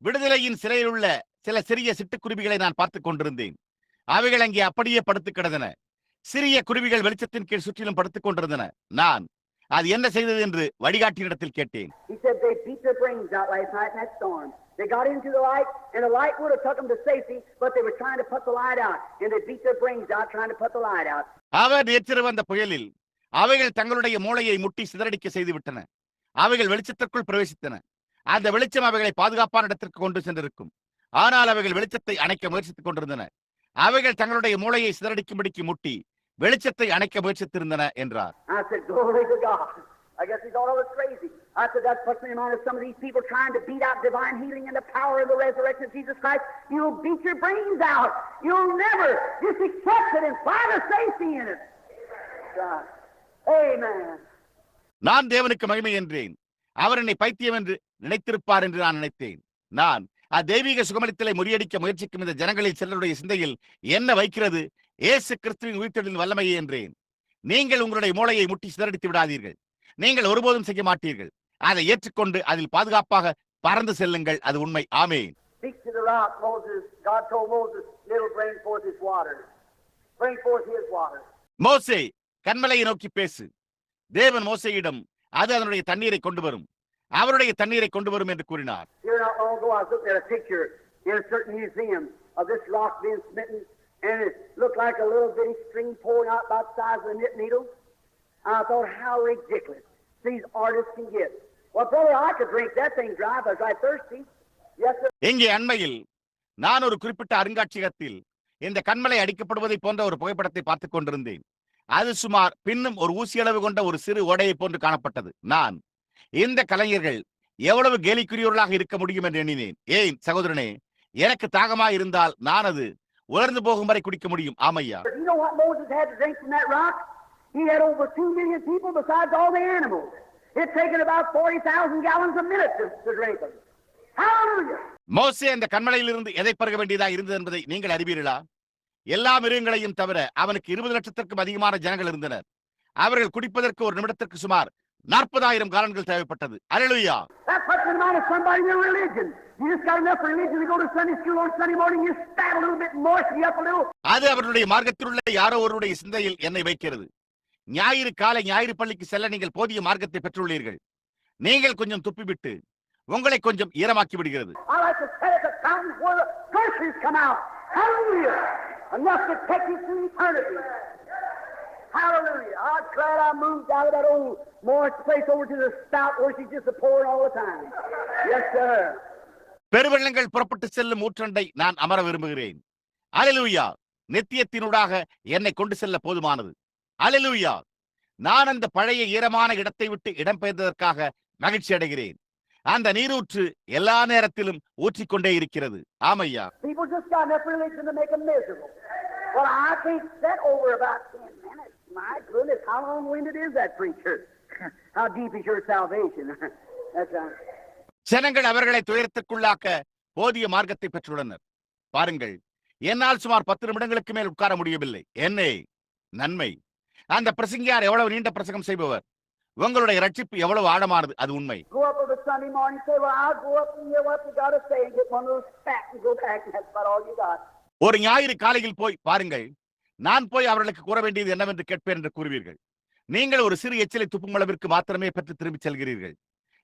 விடுதலையின் சிறையில் உள்ள சில சிறிய சிட்டுக்குருவிகளை நான் பார்த்துக் கொண்டிருந்தேன். அவைகள் அங்கே அப்படியே படுத்துக் கிடந்தன. சிறிய குருவிகள் வெளிச்சத்தின் கீழ் சுற்றிலும் படுத்துக் கொண்டிருந்தன. நான் அது என்ன செய்தது என்று வழிகாட்டியிடத்தில் கேட்டேன். They got into the light, and the light would have took them to safety, but they were trying to put the light out, and they beat their brains out trying to put the light out. அவர் நேற்றிரவு அந்த புயலில் அவைகள் தங்களுடைய மூளையை முட்டி சிதறடிக்க செய்து விட்டன. அவைகள் வெளிச்சத்திற்குள் பிரவேசித்தன. அந்த வெளிச்சம் அவைகளை பாதுகாப்பான இடத்திற்கு கொண்டு சென்றிருக்கும். ஆனால் அவைகள் வெளிச்சத்தை அணைக்க முயற்சித்துக் கொண்டிருந்தன. அவைகள் தங்களுடைய மூளையை சிதறடிக்கும்படிக்கு முட்டி வெளிச்சத்தை அணைக்க முயற்சித்திருந்தன என்றார். I said, glory to God. I guess he thought I was crazy. I said, that puts me in mind of some of these people trying to beat out divine healing and the power of the resurrection of Jesus Christ. You'll beat your brains out. You'll never just accept it and find a safety in it. God. Amen. நான் தேவனுக்கு மகிமை என்றேன். அவர் என்னை பைத்தியம் என்று நினைத்திருப்பார் என்று நான் நினைத்தேன். நான் தெய்வீக சுகமளித்தலை முறியடிக்க முயற்சிக்கும் இந்த ஜனங்களில் சிலருடைய சிந்தையில் என்ன வைக்கிறது? இயேசு கிறிஸ்துவின் உயிர்த்தெழுதலின் வல்லமையே என்றேன். நீங்கள் உங்களுடைய மூளையை முட்டி சிதறடித்து விடாதீர்கள். நீங்கள் ஒருபோதும் செய்ய மாட்டீர்கள். அதை ஏற்றுக்கொண்டு அதில் பாதுகாப்பாக பறந்து செல்லுங்கள். அது உண்மை. ஆமென். Speak to the rock, Moses. God told Moses, "Little bring forth his water. Bring forth his water." மோசே, கன்மலையை நோக்கி பேசு. தேவன் மோசேயிடம் அது அதனுடைய தண்ணீரை கொண்டு வரும், அவருடைய தண்ணீரை கொண்டு வரும் என்று கூறினார். Here not long ago, I was looking at a picture in a certain museum of this rock being smitten, and it looked like a little bitty stream pouring out about the size of a knit needle. I thought, how ridiculous these artists can get. Well, brother, I could drink that thing dry if I was right thirsty. Yes, sir. இங்கே அண்மையில் நான் ஒரு குறிப்பிட்ட அருங்காட்சியகத்தில் இந்த கண்மலை அடிக்கப்படுவதை போன்ற ஒரு புகைப்படத்தை பார்த்துக் கொண்டிருந்தேன். அது சுமார் பின்னும் ஒரு ஊசி அளவு கொண்ட ஒரு சிறு ஓடையை போன்று காணப்பட்டது. நான் இந்த கலைஞர்கள் எவ்வளவு கேலிக்குரியவர்களாக இருக்க முடியும் என்று எண்ணினேன். ஏன் சகோதரனே, எனக்கு தாகமா இருந்தால் நான் அது உலர்ந்து போகும் வரை குடிக்க முடியும். ஆமையா. You know what Moses had to drink from that rock? He had over 2 million people besides all the animals. It's taken about 40,000 gallons a minute to drink them. Hallelujah. மோசே அந்த கண்மலையிலிருந்து எதை பருக வேண்டியதா இருந்தது என்பதை நீங்கள் அறிவீர்களா? எல்லா மிருகங்களையும் தவிர அவனுக்கு 20 லட்சத்திற்கும் அதிகமான ஜனங்கள் இருந்தனர். அவர்கள் குடிப்பதற்கு ஒரு நிமிடத்திற்கு சுமார் 40,000 காலன்கள் தேவைப்பட்டது. அல்லேலூயா. That's what's in mind of somebody in your religion. You just got enough religion to go to Sunday school on Sunday morning, you stab a little bit and moisten you up a little. அது அவருடைய மார்க்கத்தில் உள்ள யாரோ ஒருவருடைய சிந்தையில் என்னை வைக்கிறது. ஞாயிறு காலை ஞாயிறு பள்ளிக்கு செல்ல நீங்கள் போதிய மார்க்கத்தை பெற்றுள்ளீர்கள். நீங்கள் கொஞ்சம் துப்பிவிட்டு உங்களை கொஞ்சம் ஈரமாக்கி விடுகிறது. I like to sit at the fountain where the groceries come out. Hallelujah. Enough to take you through eternity. Hallelujah. I'm glad I moved out of that old moist place over to the spout where she's just pouring all the time. Yes, sir. பெருவெள்ளங்கள் புறப்பட்டு செல்லும் ஊற்றண்டை நான் அமர விரும்புகிறேன். அல்லேலூயா. நித்தியத்தினூடாக என்னை கொண்டு செல்ல போதுமானது. அல்லேலூயா. நான் அந்த பழைய ஈரமான இடத்தை விட்டு இடம்பெயர்ந்ததற்காக மகிழ்ச்சி அடைகிறேன். அந்த நீரூற்று எல்லா நேரத்திலும் ஊற்றிக்கொண்டே இருக்கிறது. ஆமையா. People just got enough religion to make them miserable. Well, I can't sit over about 10 minutes. My goodness, how long-winded is that preacher? How deep is your salvation? That's right. ஜனங்கள் அவர்களை துயரத்திற்குள்ளாக்க போதிய மார்க்கத்தை பெற்றுள்ளனர். பாருங்கள், என்னால் சுமார் 10 நிமிடங்களுக்கு மேல் உட்கார முடியவில்லை. என்னே நன்மை. அந்த பிரசங்கியார் எவ்வளவு நீண்ட பிரசங்கம் செய்பவர். உங்களுடைய ரட்சிப்பு எவ்வளவு ஆழமானது. அது உண்மை. Go up on the Sunday morning and say, well, I'll go up and hear what you got to say and get one of those facts and go back and that's about all you got. ஒரு ஞாயிறு காலையில் போய் பாருங்கள், நான் போய் அவர்களுக்கு கூற வேண்டியது என்னவென்று கேட்பேன் என்று கூறுவீர்கள். நீங்கள் ஒரு சிறு எச்சிலை துப்பும் அளவிற்கு மாத்திரமே பெற்று திரும்பி செல்கிறீர்கள்.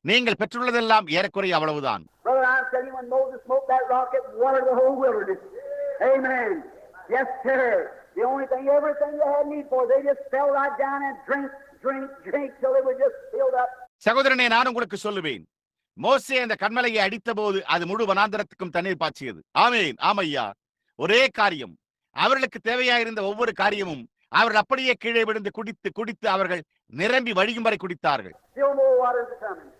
நீங்கள் பெற்றுள்ளதெல்லாம் ஏறக்குறைய அவ்வளவுதான். Brother, I'm telling you, when Moses smoked that rock, it watered the whole wilderness. Amen. Yes, sir. The only thing, everything they had need for, they just fell right down and drink till they were just filled up. சகோதரனே, நான் உங்களுக்கு சொல்லுவேன், மோசே அந்த கன்மலையை அடித்த போது அது முழு வனாந்தரத்துக்கும் தண்ணீர் பாய்ச்சியது. ஆமென். ஆமையா. ஒரே காரியம், அவர்களுக்கு தேவையாயிருந்த ஒவ்வொரு காரியமும் அவர்கள் அப்படியே கீழே விழுந்து குடித்து அவர்கள் நிரம்பி வழியும் வரை குடித்தார்கள். Still more water is coming.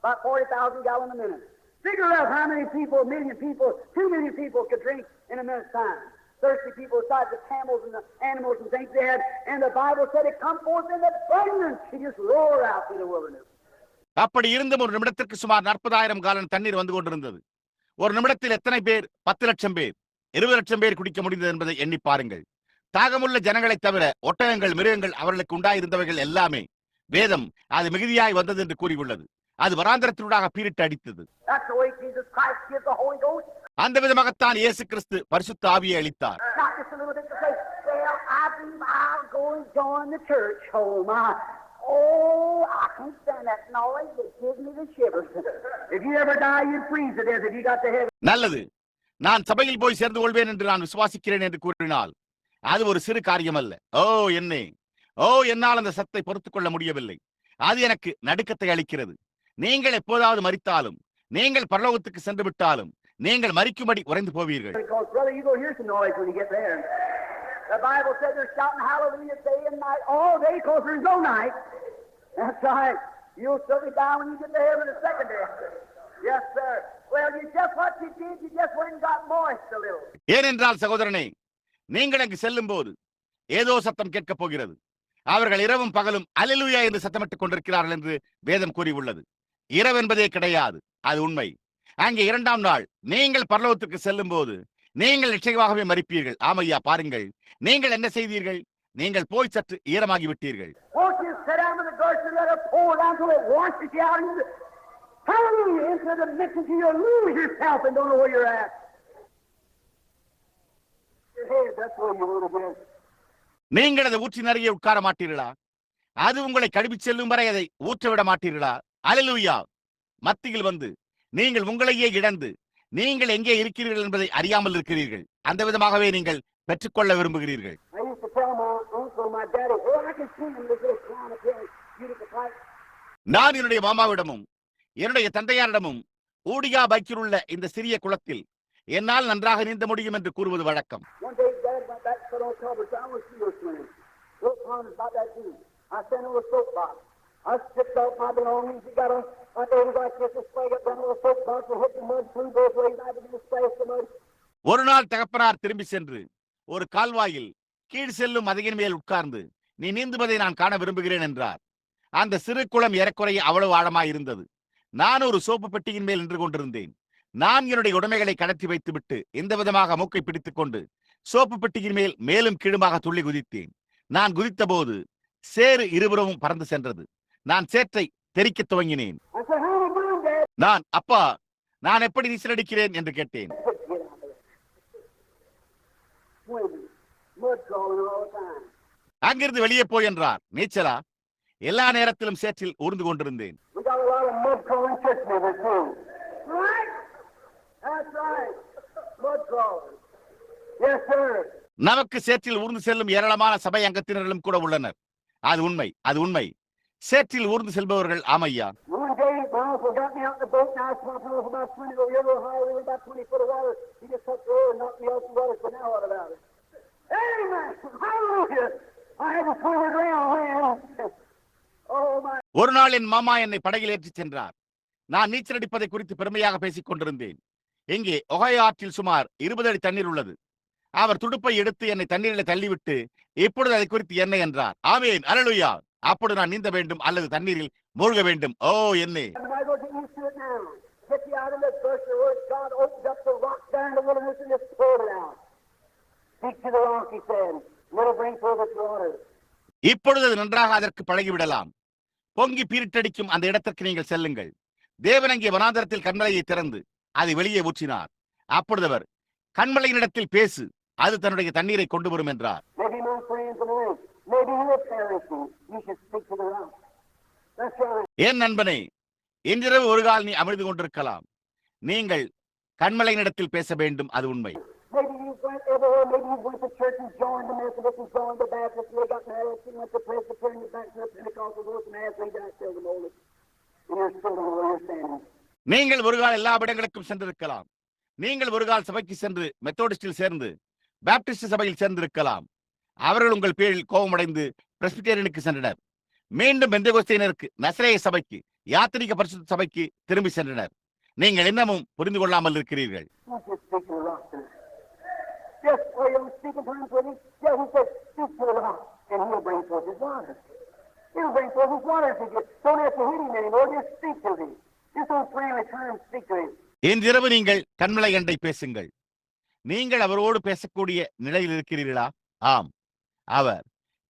About 40,000 gallons a minute. Figure out how many people, 1 million people, 2 million people could drink in a minute's time. thirsty people beside the camels and the animals and things they had. And the Bible said it come forth in abundance. He just roared out through the wilderness. அப்படி இருந்தும் ஒரு நிமிடத்திற்கு சுமார் 40,000 காலன் தண்ணீர் வந்து கொண்டிருந்தது. ஒரு நிமிடத்தில் எத்தனை பேர்? 10 லட்சம் பேர், 20 லட்சம் பேர் குடிக்க முடிந்தது என்பதை எண்ணி பாருங்கள். தாகமுள்ள ஜனங்களை தவிர ஒட்டகங்கள், மிருகங்கள் அவர்களுக்கு உண்டாயிருந்தவைகள் எல்லாமே வேதம் அது மிகுதியாய் வந்தது என்று கூறியுள்ளது. அது வராந்திரத்தினூடாக பீரிட்டு அடித்தது. அந்த விதமாகத்தான் இயேசு கிறிஸ்து பரிசுத்த ஆவியை அளித்தார். Oh, I can't stand that noise. It gives me the shivers. If you ever die, you'd freeze to death if you got to heaven. நல்லது, நான் சபையில் போய் சேர்ந்து கொள்வேன் என்று நான் விசுவாசிக்கிறேன் என்று கூறினால் அது ஒரு சிறு காரியம் அல்ல. என்னால் அந்த சத்தை பொறுத்துக் கொள்ள முடியவில்லை. அது எனக்கு நடுக்கத்தை அளிக்கிறது. நீங்கள் எப்போதாவது மரித்தாலும், நீங்கள் பரலோகத்துக்கு சென்று விட்டாலும், நீங்கள் மரிக்கும்படி உறைந்து போவீர்கள். The Bible said they're shouting hallelujah day and night, all day, because there's no night. That's right. You'll certainly die when you get to heaven the second day. Yes, sir. Well, you just what you did, you just went and got moist a little. ஏனென்றால் சகோதரனே, நீங்கள் அங்கு செல்லும் போது ஏதோ சத்தம் கேட்கப் போகிறது. அவர்கள் இரவும் பகலும் அல்லேலூயா என்று சத்தமிட்டுக் கொண்டிருக்கிறார்கள் என்று வேதம் கூறியுள்ளது. இரவு என்பதே கிடையாது, அது உண்மை. அங்கே இரண்டாம் நாள் நீங்கள் பரலோகத்திற்கு செல்லும் போது நீங்கள் நிச்சயமாகவே மரிப்பீர்கள். ஆமையா, பாருங்கள், நீங்கள் என்ன செய்தீர்கள்? நீங்கள் போய் சற்று ஈரமாகி விட்டீர்கள். நீங்கள் அதை ஊற்றி நிறைய உட்கார மாட்டீர்களா? அது உங்களை கழுவி செல்லும் வரை அதை ஊற்றவிட மாட்டீர்களா? அல்லேலூயா. மத்தியில் வந்து நீங்கள் உங்களையே இழந்து நீங்கள் எங்கே இருக்கிறீர்கள் என்பதை அறியாமல் இருக்கிறீர்கள். அந்த விதமாகவே நீங்கள் பெற்றுக்கொள்ள விரும்புகிறீர்கள். நான் என்னுடைய மாமாவிடமும் என்னுடைய தந்தையாரிடமும் ஊடியா பைக்கில் உள்ள இந்த சிறிய குளத்தில் என்னால் நன்றாக நீந்த முடியும் என்று கூறுவது வழக்கம். ஒரு நாள் தகப்பனார் திரும்பி சென்று ஒரு கால்வாயில் கீழ் செல்லும் மதையின் மேல் உட்கார்ந்து, நீ நீந்துவதை நான் காண விரும்புகிறேன் என்றார். அந்த சிறு குளம் ஏறக்குறைய அவ்வளவு ஆழமாய் இருந்தது. நான் ஒரு சோப்பு பெட்டியின் மேல் நின்று கொண்டிருந்தேன். நான் என்னுடைய உடைமைகளை கடத்தி வைத்துவிட்டு இந்த விதமாக மூக்கை பிடித்துக் கொண்டு சோப்பு பெட்டியின் மேல் மேலும் கீழுமாக துள்ளி குதித்தேன். நான் குதித்த போது சேறு இருபுறமும் பறந்து சென்றது. நான் சேற்றை தெறிக்க துவங்கினேன். நான், அப்பா, நான் எப்படி நீச்சல் அடிக்கிறேன் என்று கேட்டேன். அங்கிருந்து வெளியே போய் என்றார். நீச்சலா? எல்லா நேரத்திலும் சேற்றில் ஊர்ந்து கொண்டிருந்தேன். நமக்கு சேற்றில் ஊர்ந்து செல்லும் ஏராளமான சபை அங்கத்தினர்களும் கூட உள்ளனர். அது உண்மை, அது உண்மை. சேற்றில் ஊர்ந்து செல்பவர்கள். ஆமையா. ஒரு நாள் என் மாமா என்னை படகில் ஏற்றிச் சென்றார். நான் நீச்சல் அடிப்பதை குறித்து பெருமையாக பேசிக் கொண்டிருந்தேன். இங்கே ஒஹாயோ ஆற்றில் சுமார் 20 அடி தண்ணீர் உள்ளது. அவர் துடுப்பை எடுத்து என்னை தண்ணீரில் தள்ளிவிட்டு, இப்பொழுது அதை குறித்து என்ன என்றார். ஆமென், அல்லேலூயா. அப்பொழுது நான் நீந்த வேண்டும் அல்லது தண்ணீரில் மூழ்க வேண்டும். என்னே. இப்பொழுது நன்றாக அதற்கு பழகிவிடலாம். பொங்கி பீரிட்டடிக்கும் அந்த இடத்திற்கு நீங்கள் செல்லுங்கள். தேவன் அங்கே வனாந்தரத்தில் கண்மலையை திறந்து அதை வெளியே ஊற்றினார். அப்பொழுது அவர், கண்மலையினிடத்தில் பேசு, அது தன்னுடைய தண்ணீரை கொண்டு வரும் என்றார். என் நண்பனே, இன்றிரவு ஒரு கால் நீ அமிழ்ந்து கொண்டிருக்கலாம். நீங்கள் கண்மலையினிடத்தில் பேச வேண்டும், அது உண்மை. நீங்கள் ஒரு கால் எல்லா இடங்களுக்கும் சென்றிருக்கலாம். நீங்கள் ஒரு கால் சபைக்கு சென்று மெத்தோடிஸ்டில் சேர்ந்து பாப்டிஸ்ட் சபையில் சேர்ந்திருக்கலாம். அவர்கள் உங்கள் பேரில் கோபமடைந்து பிரெஸ்பிட்டேரியனுக்கு சென்றனர். மீண்டும் பெந்தேகோஸ்தேயருக்கு, நசரேய சபைக்கு, யாத்திரிக பரிசுத்த சபைக்கு திரும்பி சென்றனர். நீங்கள் இன்னமும் புரிந்து கொள்ளாமல் இருக்கிறீர்கள். Just William speaking to him with him. Yeah, he said, speak to the rock, and he'll bring forth his water. He'll bring forth his water to you. Don't have to hit him anymore. Just speak to him. Just on friendly terms, speak to him. இன்றிரவு நீங்கள் கண்மலை கண்டை பேசுங்கள். நீங்கள் அவரோடு பேசக்கூடிய நிலையில் இருக்கிறீர்களா? ஆம். அவர்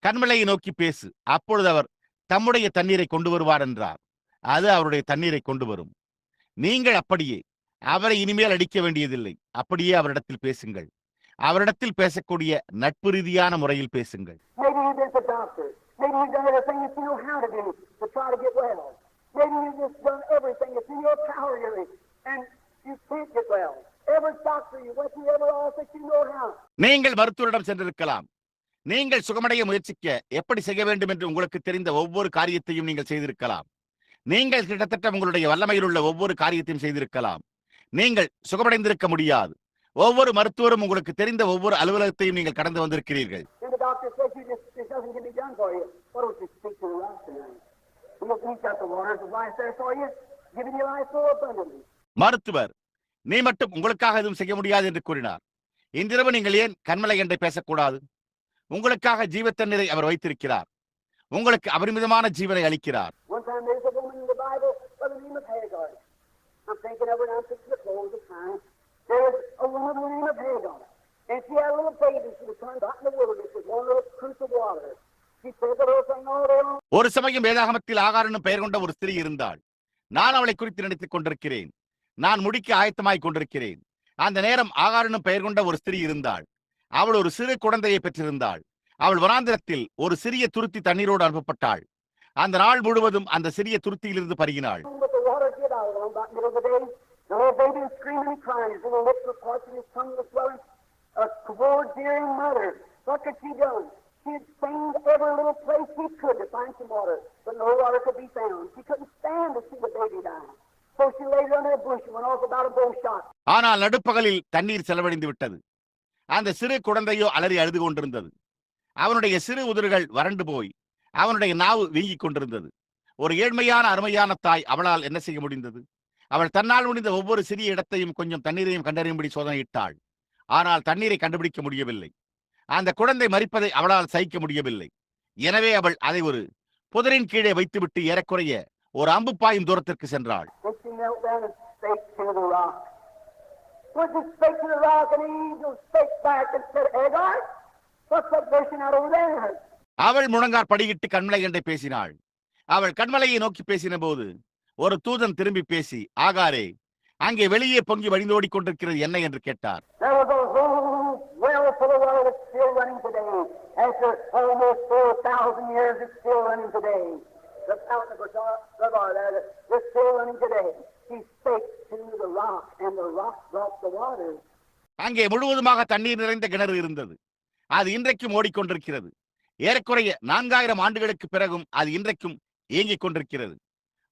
கண்மலையை நோக்கி பேசு, அப்பொழுது அவர் தம்முடைய தண்ணீரை கொண்டு வருவார் என்றார். அது அவருடைய தண்ணீரை கொண்டு வரும். நீங்கள் அப்படியே அவரை இனிமேல் அடிக்க வேண்டியதில்லை. அப்படியே அவரிடத்தில் பேசுங்கள். அவரிடத்தில் பேசக்கூடிய நட்பு ரீதியான முறையில் பேசுங்கள். நீங்கள் மருத்துவரிடம் சென்றிருக்கலாம். நீங்கள் சுகமடைய முயற்சிக்க எப்படி செய்ய வேண்டும் என்று உங்களுக்கு தெரிந்த ஒவ்வொரு காரியத்தையும் நீங்கள் செய்திருக்கலாம். நீங்கள் கிட்டத்தட்ட உங்களுடைய வல்லமையில் உள்ள ஒவ்வொரு காரியத்தையும் செய்திருக்கலாம். நீங்கள் சுகமடைந்திருக்க முடியாது. ஒவ்வொரு மருத்துவரும் உங்களுக்கு தெரிந்த ஒவ்வொரு அலுவலகத்தையும் நீங்கள் கடந்து வந்திருக்கிறீர்கள். மருத்துவர், நீ மட்டும் உங்களுக்காக எதுவும் செய்ய முடியாது என்று கூறினார். இன்றிரவு நீங்கள் ஏன் கண்மலை என்றை பேசக்கூடாது? உங்களுக்காக ஜீவத்தண்ணீரை அவர் வைத்திருக்கிறார். உங்களுக்கு அபரிமிதமான ஜீவனை அளிக்கிறார். ஒரு சமயம் வேதாகமத்தில் ஆகார் என்னும் பெயர் கொண்ட ஒரு ஸ்திரீ இருந்தாள். நான் அவளை குறித்து நினைத்துக் கொண்டிருக்கிறேன். நான் முடிக்க ஆயத்தமாய் கொண்டிருக்கிறேன். அந்த நேரம் ஆகார் என்னும் பெயர் கொண்ட ஒரு ஸ்திரீ இருந்தாள். அவள் ஒரு சிறு குழந்தையை பெற்றிருந்தாள். அவள் வனாந்திரத்தில் ஒரு சிறிய துருத்தி தண்ணீரோடு அனுப்பப்பட்டாள். அந்த நாள் முழுவதும் அந்த சிறிய துருத்தியிலிருந்து பருகினாள். ஆனால் நடுப்பகலில் தண்ணீர் செலவழிந்து விட்டது. அந்த சிறு குழந்தையோ அலறி அழுது கொண்டிருந்தது. அவனுடைய சிறு உதடுகள் வறண்டு போய் அவனுடைய நாவு வீங்கிக் கொண்டிருந்தது. ஒரு ஏழ்மையான அருமையான தாய் அவளால் என்ன செய்ய முடிந்தது? அவள் தன்னால் முடிந்த ஒவ்வொரு சிறிய இடத்தையும் கொஞ்சம் தண்ணீரையும் கண்டறியும்படி சோதனையிட்டாள். ஆனால் தண்ணீரை கண்டுபிடிக்க முடியவில்லை. அந்த குழந்தை மரிப்பதை அவளால் சகிக்க முடியவில்லை. எனவே அவள் அதை ஒரு புதரின் கீழே வைத்துவிட்டு ஏறக்குறைய ஒரு அம்பு பாயும் தூரத்திற்கு சென்றாள். அவள் முழங்கார் படியிட்டு கண்மலை கண்டை பேசினாள். அவள் கண்மலையை நோக்கி பேசின போது ஒரு தூதன் திரும்பி பேசி, ஆகாரே, அங்கே வெளியே பொங்கி வழிந்தோடி கொண்டிருக்கிறது என்ன என்று கேட்டார். அங்கே முழுவதுமாக தண்ணீர் நிறைந்த கிணறு இருந்தது. அது இன்றைக்கும் ஓடிக்கொண்டிருக்கிறது. ஏறக்குறைய 4000 ஆண்டுகளுக்கு பிறகும் அது இன்றைக்கும் இயங்கிக் கொண்டிருக்கிறது.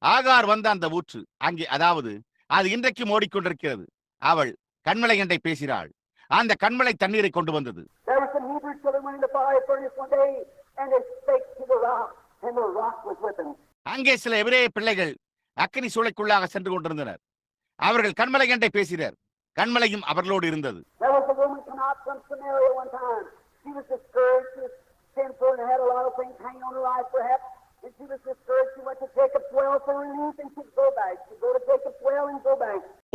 ஆகார் வந்த அந்த ஊற்று அங்கே, அதாவது அது இன்றைக்கும் ஓடிக்கொண்டிருக்கிறது. அவள் கண்மலை கண்டை பேசினாள். அந்த கண்மலை தண்ணீரை கொண்டு வந்தது. அங்கே சில எபிரேய பிள்ளைகள் அக்கினி சூளைக்குள்ளாக சென்று கொண்டிருந்தனர். அவர்கள் கண்மலை கண்டை பேசினர். கண்மலையும் அவர்களோடு இருந்தது.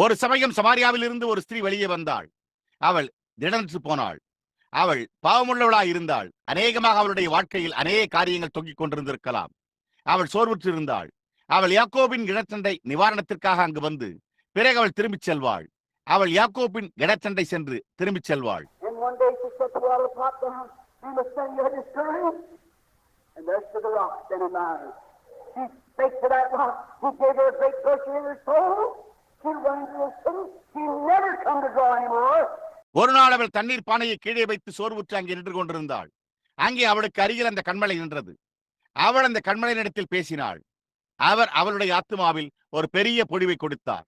ஒரு சமயம் சமாரியாவில் இருந்து ஒரு ஸ்திரீ வெளியே வந்தாள். அவள் திடனற்று போனாள். அவள் பாவமுள்ளவளாய் இருந்தாள். அநேகமாக அவளுடைய வாழ்க்கையில் அநேக காரியங்கள் தொங்கிக் கொண்டிருந்திருக்கலாம். அவள் சோர்வுற்று இருந்தாள். அவள் யாக்கோபின் கிணற்றண்டை நிவாரணத்திற்காக அங்கு வந்து பிறகு அவள் திரும்பிச் செல்வாள். அவள் யாக்கோபின் கிணற்றண்டை சென்று திரும்பிச் செல்வாள். ஒரு நாள் அவள் தண்ணீர் பானையை கீழே வைத்து சோர்வுற்று அங்கே நின்று கொண்டிருந்தாள். அங்கே அவளுக்கு அருகில் அந்த கண்மலை நின்றது. அவள் அந்த கண்மலையினிடத்தில் பேசினாள். அவர் அவளுடைய ஆத்மாவில் ஒரு பெரிய பொழிவை கொடுத்தார்.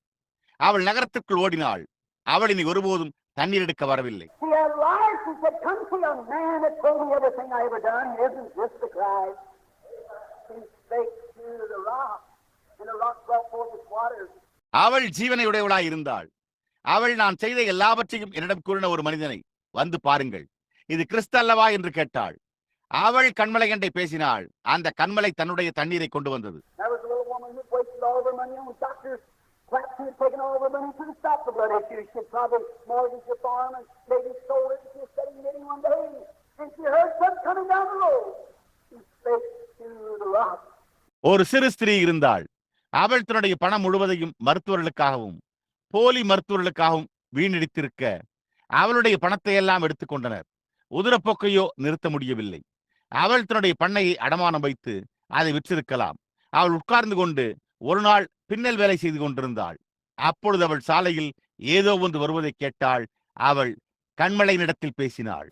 அவள் நகரத்திற்குள் ஓடினாள். அவள் இனி ஒருபோதும் தண்ணீர் எடுக்க வரவில்லை. அவள் ஜீவனை உடையவளாய் இருந்தாள். அவள் நான் செய்த எல்லாவற்றையும் என்னிடம் கூறின ஒரு மனிதனை வந்து பாருங்கள், இது கிறிஸ்து அல்லவா என்று கேட்டாள். அவள் கண்மலை கண்டை பேசினாள். அந்த கண்மலை தன்னுடைய தண்ணீரை கொண்டு வந்தது. ஒரு சிறு ஸ்திரீ இருந்தாள். அவள் தன்னுடைய பணம் முழுவதையும் மருத்துவர்களுக்காகவும் போலி மருத்துவர்களுக்காகவும் வீணடித்திருக்க அவளுடைய பணத்தை எல்லாம் எடுத்துக்கொண்டனர். உதிரப்போக்கையோ நிறுத்த முடியவில்லை. அவள் தன்னுடைய பண்ணையை அடமானம் வைத்து அதை விற்றிருக்கலாம். அவள் உட்கார்ந்து கொண்டு ஒரு நாள் பின்னல் வேலை செய்து கொண்டிருந்தாள். அப்பொழுது அவள் சாலையில் ஏதோ ஒன்று வருவதை கேட்டாள். அவள் கண்மலையினிடத்தில் பேசினாள்.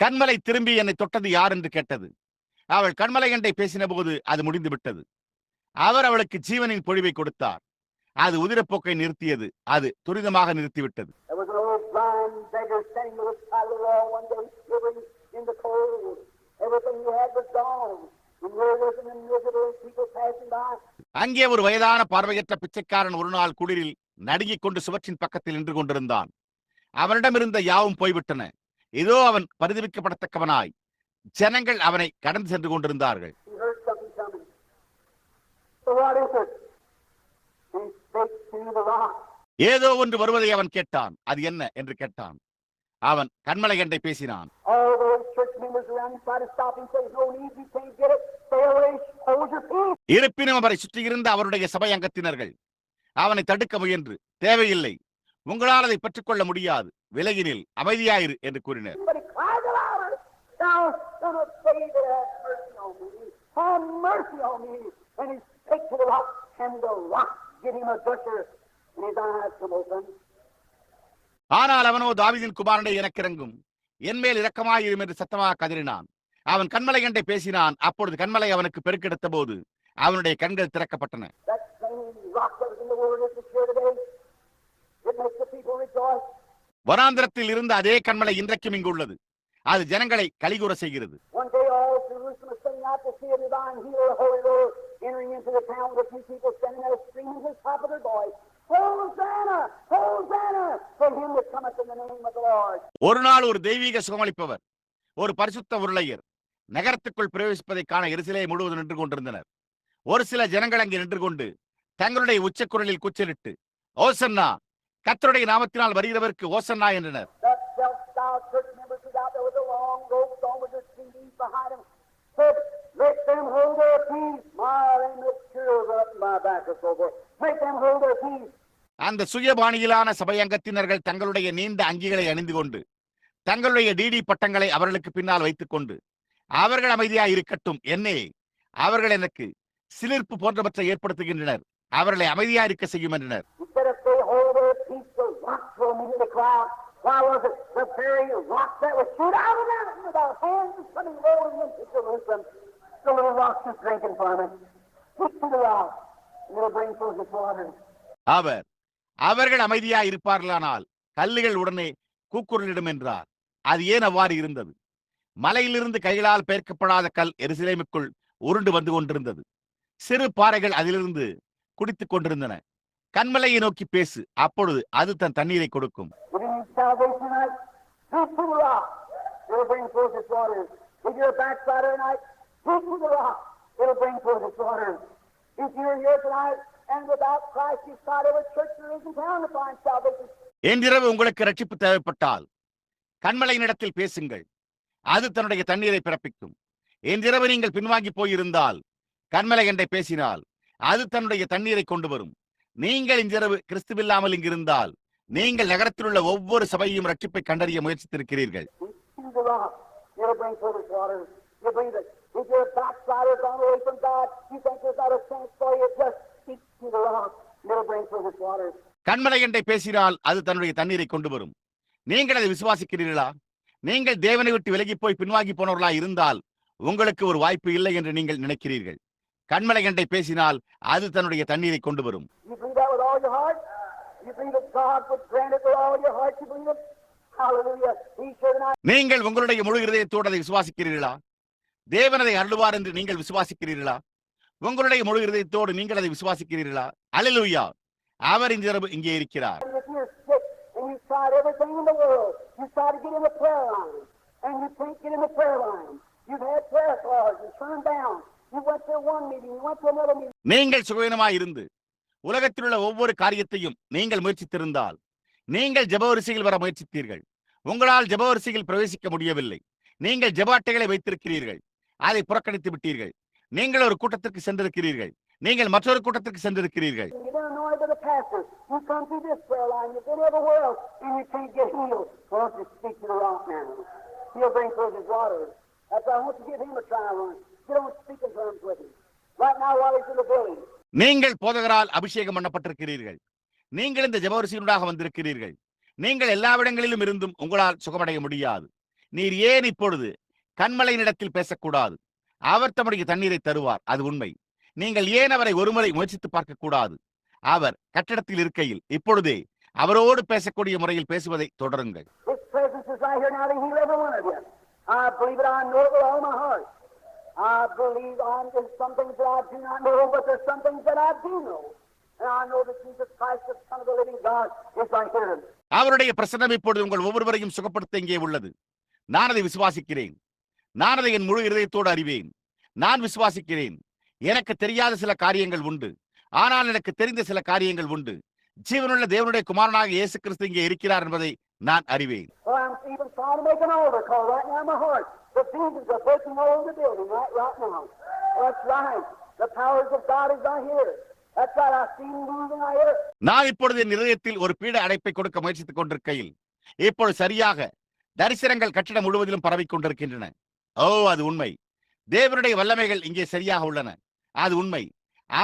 கண்மலை திரும்பி என்னை தொட்டது யார் என்று கேட்டது. அவள் கண்மலை கண்டை பேசின போது அது முடிந்து விட்டது. அவர் அவளுக்கு ஜீவனின் பொழிவை கொடுத்தார். அது உதிரப்போக்கை நிறுத்தியது. அது துரிதமாக நிறுத்திவிட்டது. அங்கே ஒரு வயதான பார்வையற்ற பிச்சைக்காரன் ஒரு நாள் குளிரில் நடுங்கிக் கொண்டு சுவற்றின் பக்கத்தில் நின்று கொண்டிருந்தான். அவனிடமிருந்த யாவும் போய்விட்டன. ஏதோ அவன் பரிதவிக்கப்படத்தக்கவனாய் ஜனங்கள் அவனை கடந்து சென்று கொண்டிருந்தார்கள். ஏதோ ஒன்று வருவதை அவன் கேட்டான். அது என்ன என்று கேட்டான். அவன் கண்மலை கண்டை பேசினான். இருப்பினும் அவரை சுற்றியிருந்த அவருடைய சபை அங்கத்தினர்கள் அவனை தடுக்க முயன்று, தேவையில்லை, உங்களால் அதை பெற்றுக்கொள்ள முடியாது, விலகினில், அமைதியாயிரு என்று கூறினர். ஆனால் அவனோ, தாவீதின் குமாரனே, எனக்கு இறங்கும், என் மேல் இரக்கமாயிரும் என்று சத்தமாக கதறினான். அவன் கண்மலை கண்டை பேசினான். அப்பொழுது கண்மலை அவனுக்கு பெருக்கெடுத்த போது அவனுடைய கண்கள் திறக்கப்பட்டன. வனாந்திரத்தில் இருந்த அதே கண்மலை இன்றைக்கும் இங்கு உள்ளது. அது ஜனங்களை கலிகூற செய்கிறது. ஒரு நாள் ஒரு தெய்வீக சுகமளிப்பவர், ஒரு பரிசுத்த உருளையர் நகரத்துக்குள் பிரவேசிப்பதை காண எருசலேம் முழுவதும் நின்று கொண்டிருந்தனர். ஒரு சில ஜனங்கள் அங்கே நின்று கொண்டு தங்களுடைய உச்சக்குரலில் கூச்சலிட்டு, ஓசன்னா, கர்த்தருடைய நாமத்தினால் வருகிறவருக்கு ஓசன்னா என்றனர். அந்த சுயபாணியிலான சபையங்கத்தினர்கள் தங்களுடைய நீண்ட அங்கிகளை அணிந்து கொண்டு தங்களுடைய டிடி பட்டங்களை அவர்களுக்கு பின்னால் வைத்துக் கொண்டு, அவர்கள் அமைதியாக இருக்கட்டும், என்னே, அவர்கள் எனக்கு சிலிர்ப்பு போன்றவற்றை ஏற்படுத்துகின்றனர், அவர்களை அமைதியாக இருக்க செய்யும் என்றனர். அவர்கள் அமைதியாக இருப்பார்களானால் கல்லுகள் உடனே கூக்குரலிடும் என்றார். அது ஏன் அவ்வாறு இருந்தது? மலையிலிருந்து கைகளால் பெயர்க்கப்படாத கல் எருசலேமுக்குள் உருண்டு வந்து கொண்டிருந்தது. சிறு பாறைகள் அதிலிருந்து குடித்துக் கொண்டிருந்தன. கண்மலையை நோக்கி பேசு, அப்பொழுது அது தன் தண்ணீரை கொடுக்கும். என்றிரவு உங்களுக்கு ரட்சிப்பு தேவைப்பட்டால் கண்மலையினிடத்தில் பேசுங்கள், அது தன்னுடைய தண்ணீரை பிறப்பிக்கும். என்றிரவு நீங்கள் பின்வாங்கி போயிருந்தால் கண்மலை கண்டை பேசினால் அது தன்னுடைய தண்ணீரை கொண்டு வரும். நீங்கள் இன்றிரவு கிறிஸ்துவில்லாமல் இங்கிருந்தால் நீங்கள் நகரத்தில் உள்ள ஒவ்வொரு சபையும் ரட்சிப்பை கண்டறிய முயற்சித்திருக்கிறீர்கள். கண்மலை கண்டை பேசினால் அது தன்னுடைய தண்ணீரை கொண்டு வரும். நீங்கள் அதை விசுவாசிக்கிறீர்களா? நீங்கள் தேவனை விட்டு விலகி போய் பின்வாங்கி போனவர்களா இருந்தால் உங்களுக்கு ஒரு வாய்ப்பு இல்லை என்று நீங்கள் நினைக்கிறீர்கள். கண்மலை கண்டை பேசினால் அது தன்னுடைய தண்ணீரை கொண்டு வரும். நீங்கள் உங்களுடைய முழு இருதயத்தோடு அதை விசுவாசிக்கிறீர்களா? தேவன் அதை அருளுவார் என்று நீங்கள் விசுவாசிக்கிறீர்களா? உங்களுடைய முழு இருதயத்தோடு நீங்கள் அதை விசுவாசிக்கிறீர்களா? அல்லேலூயா. அவர் இந்த இரவு இங்கே இருக்கிறார். And if you're sick and you've tried everything in the world, you try to get in the prayer line, and you can't get in the prayer line. You've had prayer cards and turned down. You went to one meeting, you went to another meeting. நீங்கள் சுகவீனமாய் இருந்து உலகத்தில் உள்ள ஒவ்வொரு காரியத்தையும் நீங்கள் முயற்சித்திருந்தால், நீங்கள் ஜெப வரிசையில் வர முயற்சித்தீர்கள். உங்களால் ஜெப வரிசையில் பிரவேசிக்க முடியவில்லை. நீங்கள் ஜெப அட்டைகளை வைத்திருக்கிறீர்கள், அதை புறக்கணித்து விட்டீர்கள். நீங்கள் ஒரு கூட்டத்திற்கு சென்றிருக்கிறீர்கள், நீங்கள் மற்றொரு கூட்டத்திற்கு சென்றிருக்கிறீர்கள். You've been annoyed by the pastor. You come through this prayer line, you've been everywhere else, and you can't get healed. Why don't you speak to the rock now? He'll bring forth his waters. That's why I want to give him a try once. Get on speaking terms with him. Right now while he's in the building. நீங்கள் போதகரால் அபிஷேகம் பண்ணப்பட்டிருக்கிறீர்கள். நீங்கள் இந்த ஜெபவரிசையினூடாக வந்திருக்கிறீர்கள். நீங்கள் எல்லாவிடங்களிலும் இருந்தும் உங்களால் சுகமடைய முடியாது. நீர் ஏன் இப்பொழுது கண்மலையினிடத்தில் பேசக்கூடாது? அவர் தம்முடைய தண்ணீரை தருவார், அது உண்மை. நீங்கள் ஏன் அவரை ஒருமுறை முயற்சித்து பார்க்க கூடாது? அவர் கட்டிடத்தில் இருக்கையில் இப்பொழுதே அவரோடு பேசக்கூடிய முறையில் பேசுவதை தொடருங்கள். His presence is right here now to heal every one of you. I believe it, I know it with all my heart. I believe there's some things that I do not know, but there's some things that I do know. And I know that Jesus Christ, the Son of the living God, is right here. அவருடைய பிரசன்னம் இப்பொழுது உங்கள் ஒவ்வொருவரையும் சுகப்படுத்த இங்கே உள்ளது. நான் அதை விசுவாசிக்கிறேன். நான் அதை என் முழு இருதயத்தோடு அறிவேன். நான் விசுவாசிக்கிறேன். எனக்கு தெரியாத சில காரியங்கள் உண்டு, ஆனால் எனக்கு தெரிந்த சில காரியங்கள் உண்டு. ஜீவனுள்ள தேவனுடைய குமாரனாக இயேசு கிறிஸ்து இங்கே இருக்கிறார் என்பதை நான் அறிவேன். Well, I'm even trying to make an altar call right now in my heart. The demons are breaking all over the building right now. That's right. The powers of God is right here. That's right. I see him moving right here. நான் இப்பொழுது என் இதயத்தில் ஒரு பீட அடைப்பை கொடுக்க முயற்சித்துக் கொண்டிருக்கையில் இப்பொழுது சரியாக தரிசனங்கள் கட்டிடம் முழுவதிலும் பரவிக் கொண்டிருக்கின்றன. ஓ, அது உண்மை. தேவனுடைய வல்லமைகள் இங்கே சரியாக உள்ளன. அது உண்மை.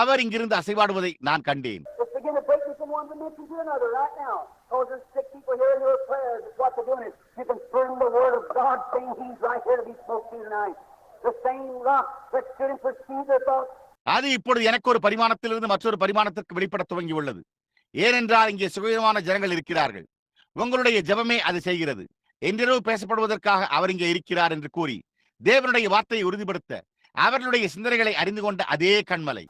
அவர் இங்கிருந்து அசைவாடுவதை நான் கண்டேன். It's beginning to break me from one dimension to another right now. Because there's sick people here in your prayers. It's what they're doing is you confirm the word of God saying he's right here to be spoken to tonight. The same rock that stood and perceived their thoughts. அது இப்பொழுது எனக்கு ஒரு பரிமாணத்திலிருந்து மற்றொரு பரிமாணத்திற்கு வெளிப்பட துவங்கி உள்ளது. ஏனென்றால் இங்கே சுகமான ஜனங்கள் இருக்கிறார்கள். உங்களுடைய ஜெபமே அது செய்கிறது. என்றிரவு பேசப்படுவதற்காக அவர் இங்கே இருக்கிறார் என்று கூறி தேவனுடைய வார்த்தையை உறுதிப்படுத்த அவர்களுடைய சிந்தனைகளை அறிந்து கொண்ட அதே கண்மலை.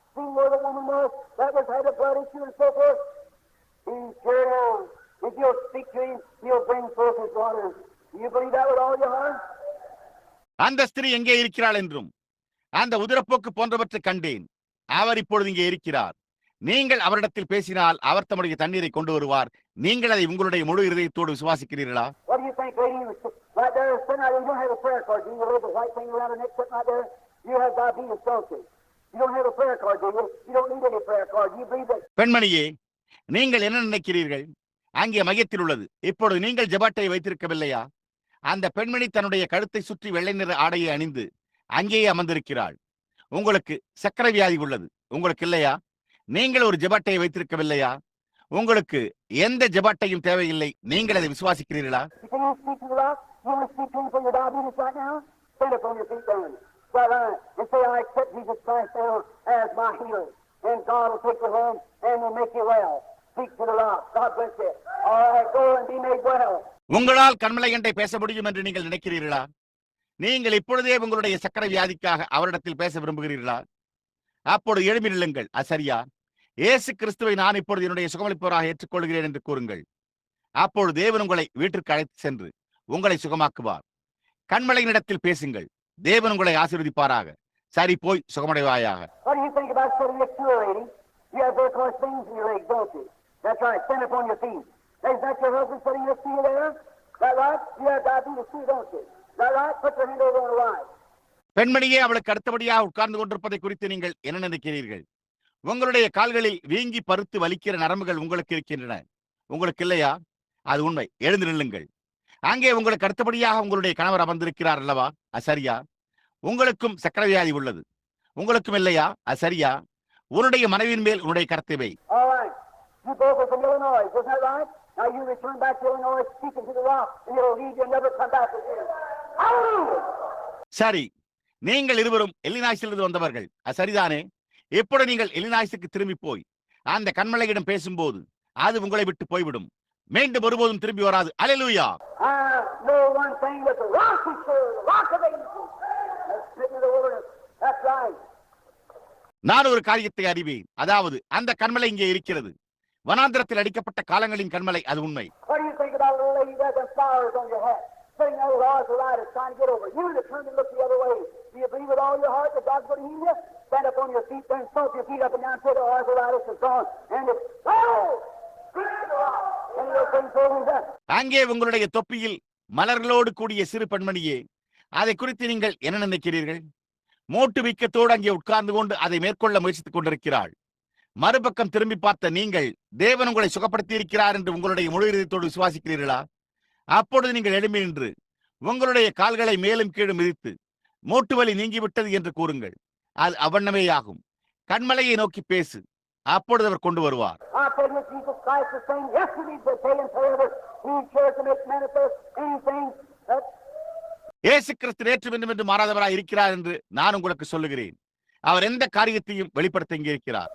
அந்த ஸ்திரீ எங்கே இருக்கிறாள் என்றும் அந்த உதிரப்போக்கு போன்றவற்றை கண்டேன். அவர் இப்பொழுது இங்கே இருக்கிறார். நீங்கள் அவரிடத்தில் பேசினால் அவர் தம்முடைய தண்ணீரை கொண்டு வருவார். நீங்கள் அதை உங்களுடைய முழு இருதயத்தோடு விசுவாசிக்கிறீர்களா? பெண்மணியே, நீங்கள் என்ன நினைக்கிறீர்கள்? அங்கே மையத்தில் உள்ளது. இப்பொழுது நீங்கள் ஜெபாட்டை வைத்திருக்கவில்லையா? அந்த பெண்மணி தன்னுடைய கழுத்தை சுற்றி வெள்ளை நிற ஆடையை அணிந்து அங்கேயே அமர்ந்திருக்கிறாள். உங்களுக்கு சக்கரை வியாதி உள்ளது, உங்களுக்கு இல்லையா? நீங்கள் ஒரு ஜெபாட்டையை வைத்திருக்கவில்லையா? உங்களுக்கு எந்த ஜெபாட்டையும் தேவையில்லை. நீங்கள் அதை விசுவாசிக்கிறீர்களா? உங்களால் கண்மலையண்டை பேச முடியும் என்று நீங்கள் நினைக்கிறீர்களா? நீங்கள் இப்பொழுதே உங்களுடைய சக்கரை வியாதிக்காக அவரிடத்தில் பேச விரும்புகிறீர்களா? அப்பொழுது எழும்பி நில்லுங்கள். சரியா? இயேசு கிறிஸ்துவை நான் இப்பொழுது என்னுடைய சுகமளிப்பவராக ஏற்றுக்கொள்கிறேன் என்று கூறுங்கள். அப்பொழுது தேவன் உங்களை வீட்டிற்கு அழைத்து சென்று உங்களை சுகமாக்குவார். கண்மலையினிடத்தில் பேசுங்கள். தேவன் உங்களை ஆசீர்வதிப்பாராக. சரி, போய் சுகமடைவாயாக. பெண்மணியே, அவளுக்கு அடுத்தபடியாக உட்கார்ந்து கொண்டிருப்பதை குறித்து நீங்கள் என்ன நினைக்கிறீர்கள்? உங்களுடைய கால்களில் வீங்கி பருத்து வலிக்கிற நரம்புகள் உங்களுக்கு இருக்கின்றன, உங்களுக்கு இல்லையா? அது உண்மை. எழுந்து நில்லுங்கள். அங்கே உங்களுக்கு அடுத்தபடியாக உங்களுடைய கணவர் அமர்ந்திருக்கிறார் அல்லவா? சரியா? உங்களுக்கும் சக்கரை வியாதி உள்ளது, உங்களுக்கும் இல்லையா? சரியா? உன்னுடைய மனைவியின் மேல் உன்னுடைய கரத்தை வை. சரி, நீங்கள் இருவரும் இல்லினாய்ஸிலிருந்து வந்தவர்கள், சரிதானே? எப்பொழுது நீங்கள் இல்லினாய்ஸுக்கு திரும்பி போய் அந்த கண்மலையிடம் பேசும்போது அது உங்களை விட்டு போய்விடும். மீண்டும் ஒருபோதும் திரும்பி வராது. அல்லேலூயா. நான் ஒரு காரியத்தை அறிவேன், அதாவது அந்த கண்மலை இங்கே இருக்கிறது. வனாந்திரத்தில் அடிக்கப்பட்ட காலங்களின் கண்மலை, அது உண்மை. What do you think about a little lady with them flowers on your hat, sitting there with arthritis trying to get over? You to turn and look the other way. Do you believe with all your heart that God's going to heal you? Stand up on your feet there and stomp your feet up and down till the arthritis is gone. And it's, oh! And you'll bring forward that. அங்கே உங்களுடைய தொப்பியில் மலர்களோடு கூடிய சிறு பெண்மணியே, அதை குறித்து நீங்கள் என்ன நினைக்கிறீர்கள்? மோட்டு வீக்கத்தோடு அங்கே உட்கார்ந்து கொண்டு அதை மேற்கொள்ள முயற்சித்துக் கொண்டிருக்கிறாள். மறுபக்கம் திரும்பி பார்த்த நீங்கள் தேவன் உங்களை சுகப்படுத்தி இருக்கிறார் என்று உங்களுடைய முழு இதயத்தோடு விசுவாசிக்கிறீர்களா? அப்பொழுது நீங்கள் எழும்பி நின்று உங்களுடைய கால்களை மேலும் கீழும் மிதித்து மூட்டு வலி நீங்கிவிட்டது என்று கூறுங்கள். அது அவண்ணமேயாகும். கண்மலையை நோக்கி பேசு, அப்பொழுது அவர் கொண்டு வருவார். இயேசு கிறிஸ்து நேற்றும் இன்றும் என்று மாறாதவராய் இருக்கிறார் என்று நான் உங்களுக்கு சொல்லுகிறேன். அவர் எந்த காரியத்தையும் வெளிப்படுத்த இங்கே இருக்கிறார்.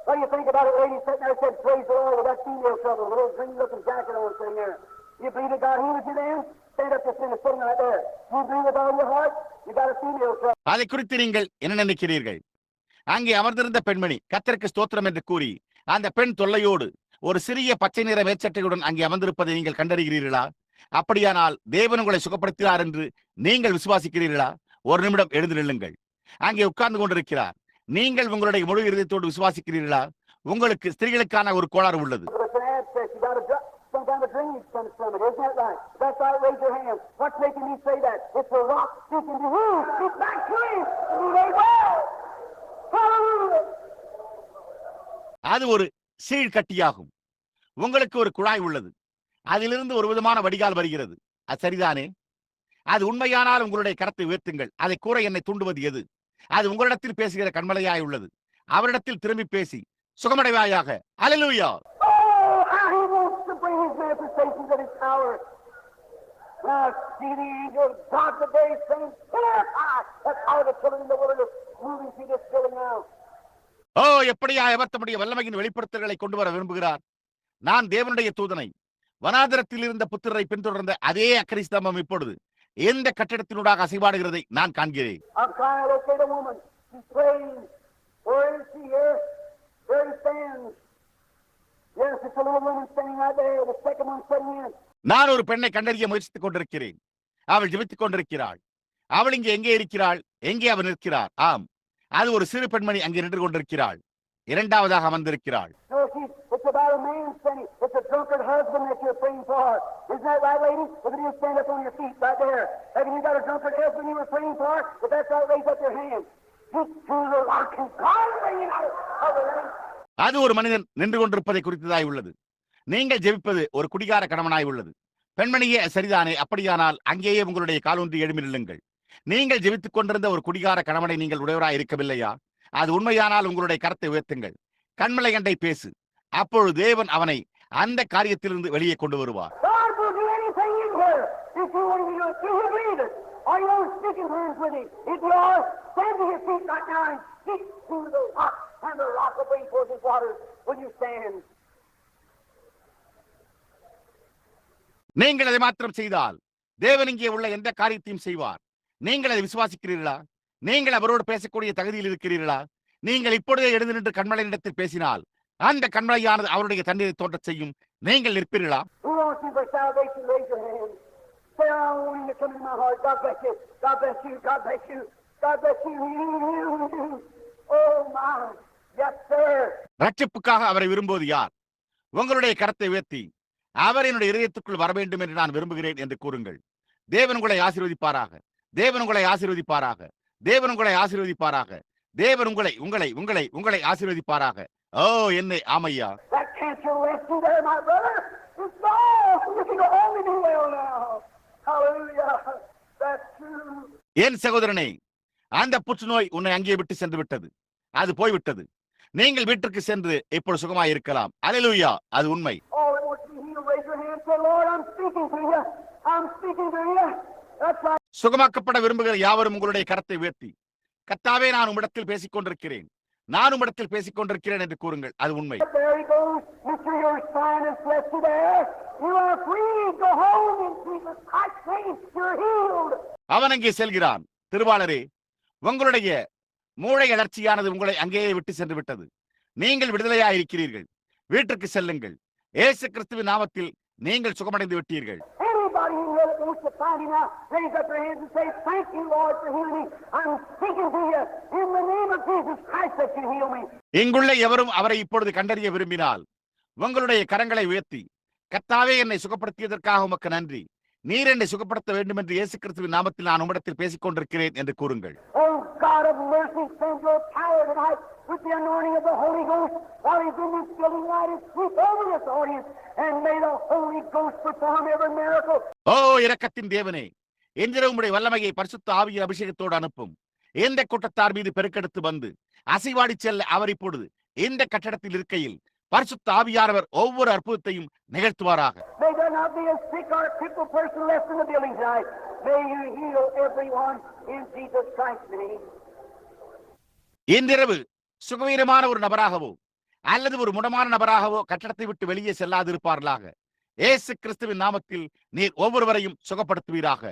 அதை குறித்து நீங்கள் என்ன நினைக்கிறீர்கள்? அங்கே அமர்ந்திருந்த பெண்மணி கர்த்தருக்கு ஸ்தோத்திரம் என்று கூறி அந்த பெண் தொல்லையோடு ஒரு சிறிய பச்சை நிற மேற்சட்டையுடன் அங்கே அமர்ந்திருப்பதை நீங்கள் கண்டறிகிறீர்களா? அப்படியானால் தேவன் உங்களை சுகப்படுத்தினார் என்று நீங்கள் விசுவாசிக்கிறீர்களா? ஒரு நிமிடம் எழுந்து நில்லுங்கள். அங்கே உட்கார்ந்து கொண்டிருக்கிறார். நீங்கள் உங்களுடைய முழு இருதயத்தோடு விசுவாசிக்கிறீர்களா? உங்களுக்கு ஸ்திரீகளுக்கான ஒரு கோளாறு உள்ளது. அது ஒரு சீழ்கட்டியாகும். உங்களுக்கு ஒரு குழாய் உள்ளது. அதிலிருந்து ஒரு விதமான வடிகால் வருகிறது. அது சரிதானே? அது உண்மையானால் உங்களுடைய கரத்தை உயர்த்துங்கள். அதை கூற என்னை தூண்டுவது எது? அது உங்களிடத்தில் பேசுகிற கண்மலையாய் உள்ளது. அவரிடத்தில் திரும்பி பேசி சுகமடைவாயாக. அல்லேலூயா. ஓ, எப்படியா அவர் தம்முடைய வல்லமையின் வெளிப்படுத்தல்களை கொண்டு வர விரும்புகிறார். நான் தேவனுடைய தூதனை வனாந்திரத்தில் இருந்த புத்திரரை பின்தொடர்ந்த அதே அக்கறை ஸ்தம்பம் இப்பொழுது எந்த கட்டிடத்தினூடாக அசைவாடுகிறதை நான் காண்கிறேன். நான் ஒரு பெண்ணை கண்டறிய முயற்சித்துக் கொண்டிருக்கிறேன். அவள் ஜெபித்துக் கொண்டிருக்கிறாள். அவள் இங்கே எங்கே இருக்கிறாள்? எங்கே அவள் நிற்கிறார்? ஆம், அது ஒரு சிறு பெண்மணி அங்கே நின்று கொண்டிருக்கிறாள். இரண்டாவதாக அமர்ந்திருக்கிறாள். அது ஒரு மனிதன் நின்று கொண்டிருப்பதை குறித்ததாய் உள்ளது. நீங்கள் ஜெபிப்பது ஒரு குடிகார கணவனாய் உள்ளது. பெண்மணியே, சரிதானே? அப்படியானால் அங்கேயே உங்களுடைய காலூன்றி எழும்பி நில்லுங்கள். நீங்கள் ஜெபித்துக் கொண்டிருந்த ஒரு குடிகார கணவனை நீங்கள் உடையவராய் இருக்கவில்லையா? அது உண்மையானால் உங்களுடைய கரத்தை உயர்த்துங்கள். கண்மலை கண்டை பேசு. அப்பொழுது தேவன் அவனை அந்த காரியத்திலிருந்து வெளியே கொண்டு வருவார். நீங்கள் அதை மாத்திரம் செய்தால் தேவன் இங்கே உள்ள எந்த காரியத்தையும் செய்வார். நீங்கள் அதை விசுவாசிக்கிறீர்களா? நீங்கள் அவரோடு பேசக்கூடிய தகுதியில் இருக்கிறீர்களா? நீங்கள் இப்பொழுதே எழுந்து நின்று கண்மலையிடத்தில் பேசினால் அந்த கண்மலையானது அவருடைய தண்ணீரை தோன்றச் செய்யும். நீங்கள் நிற்பீர்களா? ரட்சிப்புக்காக அவரை விரும்புவது யார்? உங்களுடைய கரத்தை உயர்த்தி அவர் என்னுடைய இதயத்துக்குள் வர வேண்டும் என்று நான் விரும்புகிறேன் என்று கூறுங்கள். தேவன் உங்களை ஆசீர்வதிப்பாராக. தேவன் உங்களை ஆசீர்வதிப்பாராக. தேவன் உங்களை ஆசீர்வதிப்பாராக. தேவன் உங்களை உங்களை உங்களை உங்களை ஆசீர்வதிப்பாராக. ஓ, என்னை ஆமையா. என் சகோதரனே, அந்த புற்றுநோய் உன்னை அங்கே விட்டு சென்று விட்டது. அது போய்விட்டது. நீங்கள் வீட்டிற்கு சென்று இப்பொழுது சுகமாய் இருக்கலாம். அல்லேலூயா, அது உண்மை. சுகமாக்கப்பட விரும்புகிற யாவரும் உங்களுடைய கரத்தை உயர்த்தி, கர்த்தாவே, நான் உம்மிடத்தில் பேசிக் கொண்டிருக்கிறேன், நான் உம்மிடத்தில் பேசிக் கொண்டிருக்கிறேன் என்று கூறுங்கள். அது உண்மை. அவன் அங்கே செல்கிறான். திருவாளரே, உங்களுடைய மூளை அழற்சியானது உங்களை அங்கேயே விட்டு சென்று விட்டது. நீங்கள் விடுதலையாயிருக்கிறீர்கள். வீட்டிற்கு செல்லுங்கள். இயேசு கிறிஸ்துவின் நாமத்தில் நீங்கள் சுகமடைந்து விட்டீர்கள். Anybody in here that wants to find him out, raise up your hands and say, "Thank you, Lord, for healing me. I'm speaking to you in the name of Jesus Christ that you heal me." இங்குள்ள எவரும் அவரை இப்பொழுது கண்டறிய விரும்பினால் உங்களுடைய கரங்களை உயர்த்தி, கர்த்தாவே, என்னை சுகப்படுத்தியதற்காக உமக்கு நன்றி. நீர் என்னை சுகப்படுத்த வேண்டும் என்று இயேசு கிறிஸ்துவின் நாமத்தில் நான் உம்மிடத்தில் பேசிக் கொண்டிருக்கிறேன் என்று கூறுங்கள். Oh God of mercy, send your power tonight with the anointing of the Holy Ghost while he's in this building light and sweep over this audience, and may the Holy Ghost perform every miracle. ஓ இரக்கத்தின் தேவனே, எந்திர உம்முடைய வல்லமையை பரிசுத்த ஆவியின் அபிஷேகத்தோடு அனுப்பும். இந்த கூட்டத்தார் மீது பெருக்கெடுத்து வந்து அசைவாடி செல்ல அவர் இப்பொழுது இந்த கட்டடத்தில் இருக்கையில் பரிசுத்த ஆவியானவர் ஒவ்வொரு அற்புதத்தையும் நிகழ்த்துவாராக. May there not be a sick or a crippled person left in the building tonight. May you heal everyone in Jesus Christ's name. இன்றிரவு சுகவீனமான ஒரு நபராகவோ அல்லது ஒரு முடமான நபராகவோ கட்டடத்தை விட்டு வெளியே செல்லாதிருப்பார்களாக. இயேசு கிறிஸ்துவின் நாமத்தில் நீர் ஒவ்வொருவரையும் சுகப்படுத்துவீராக.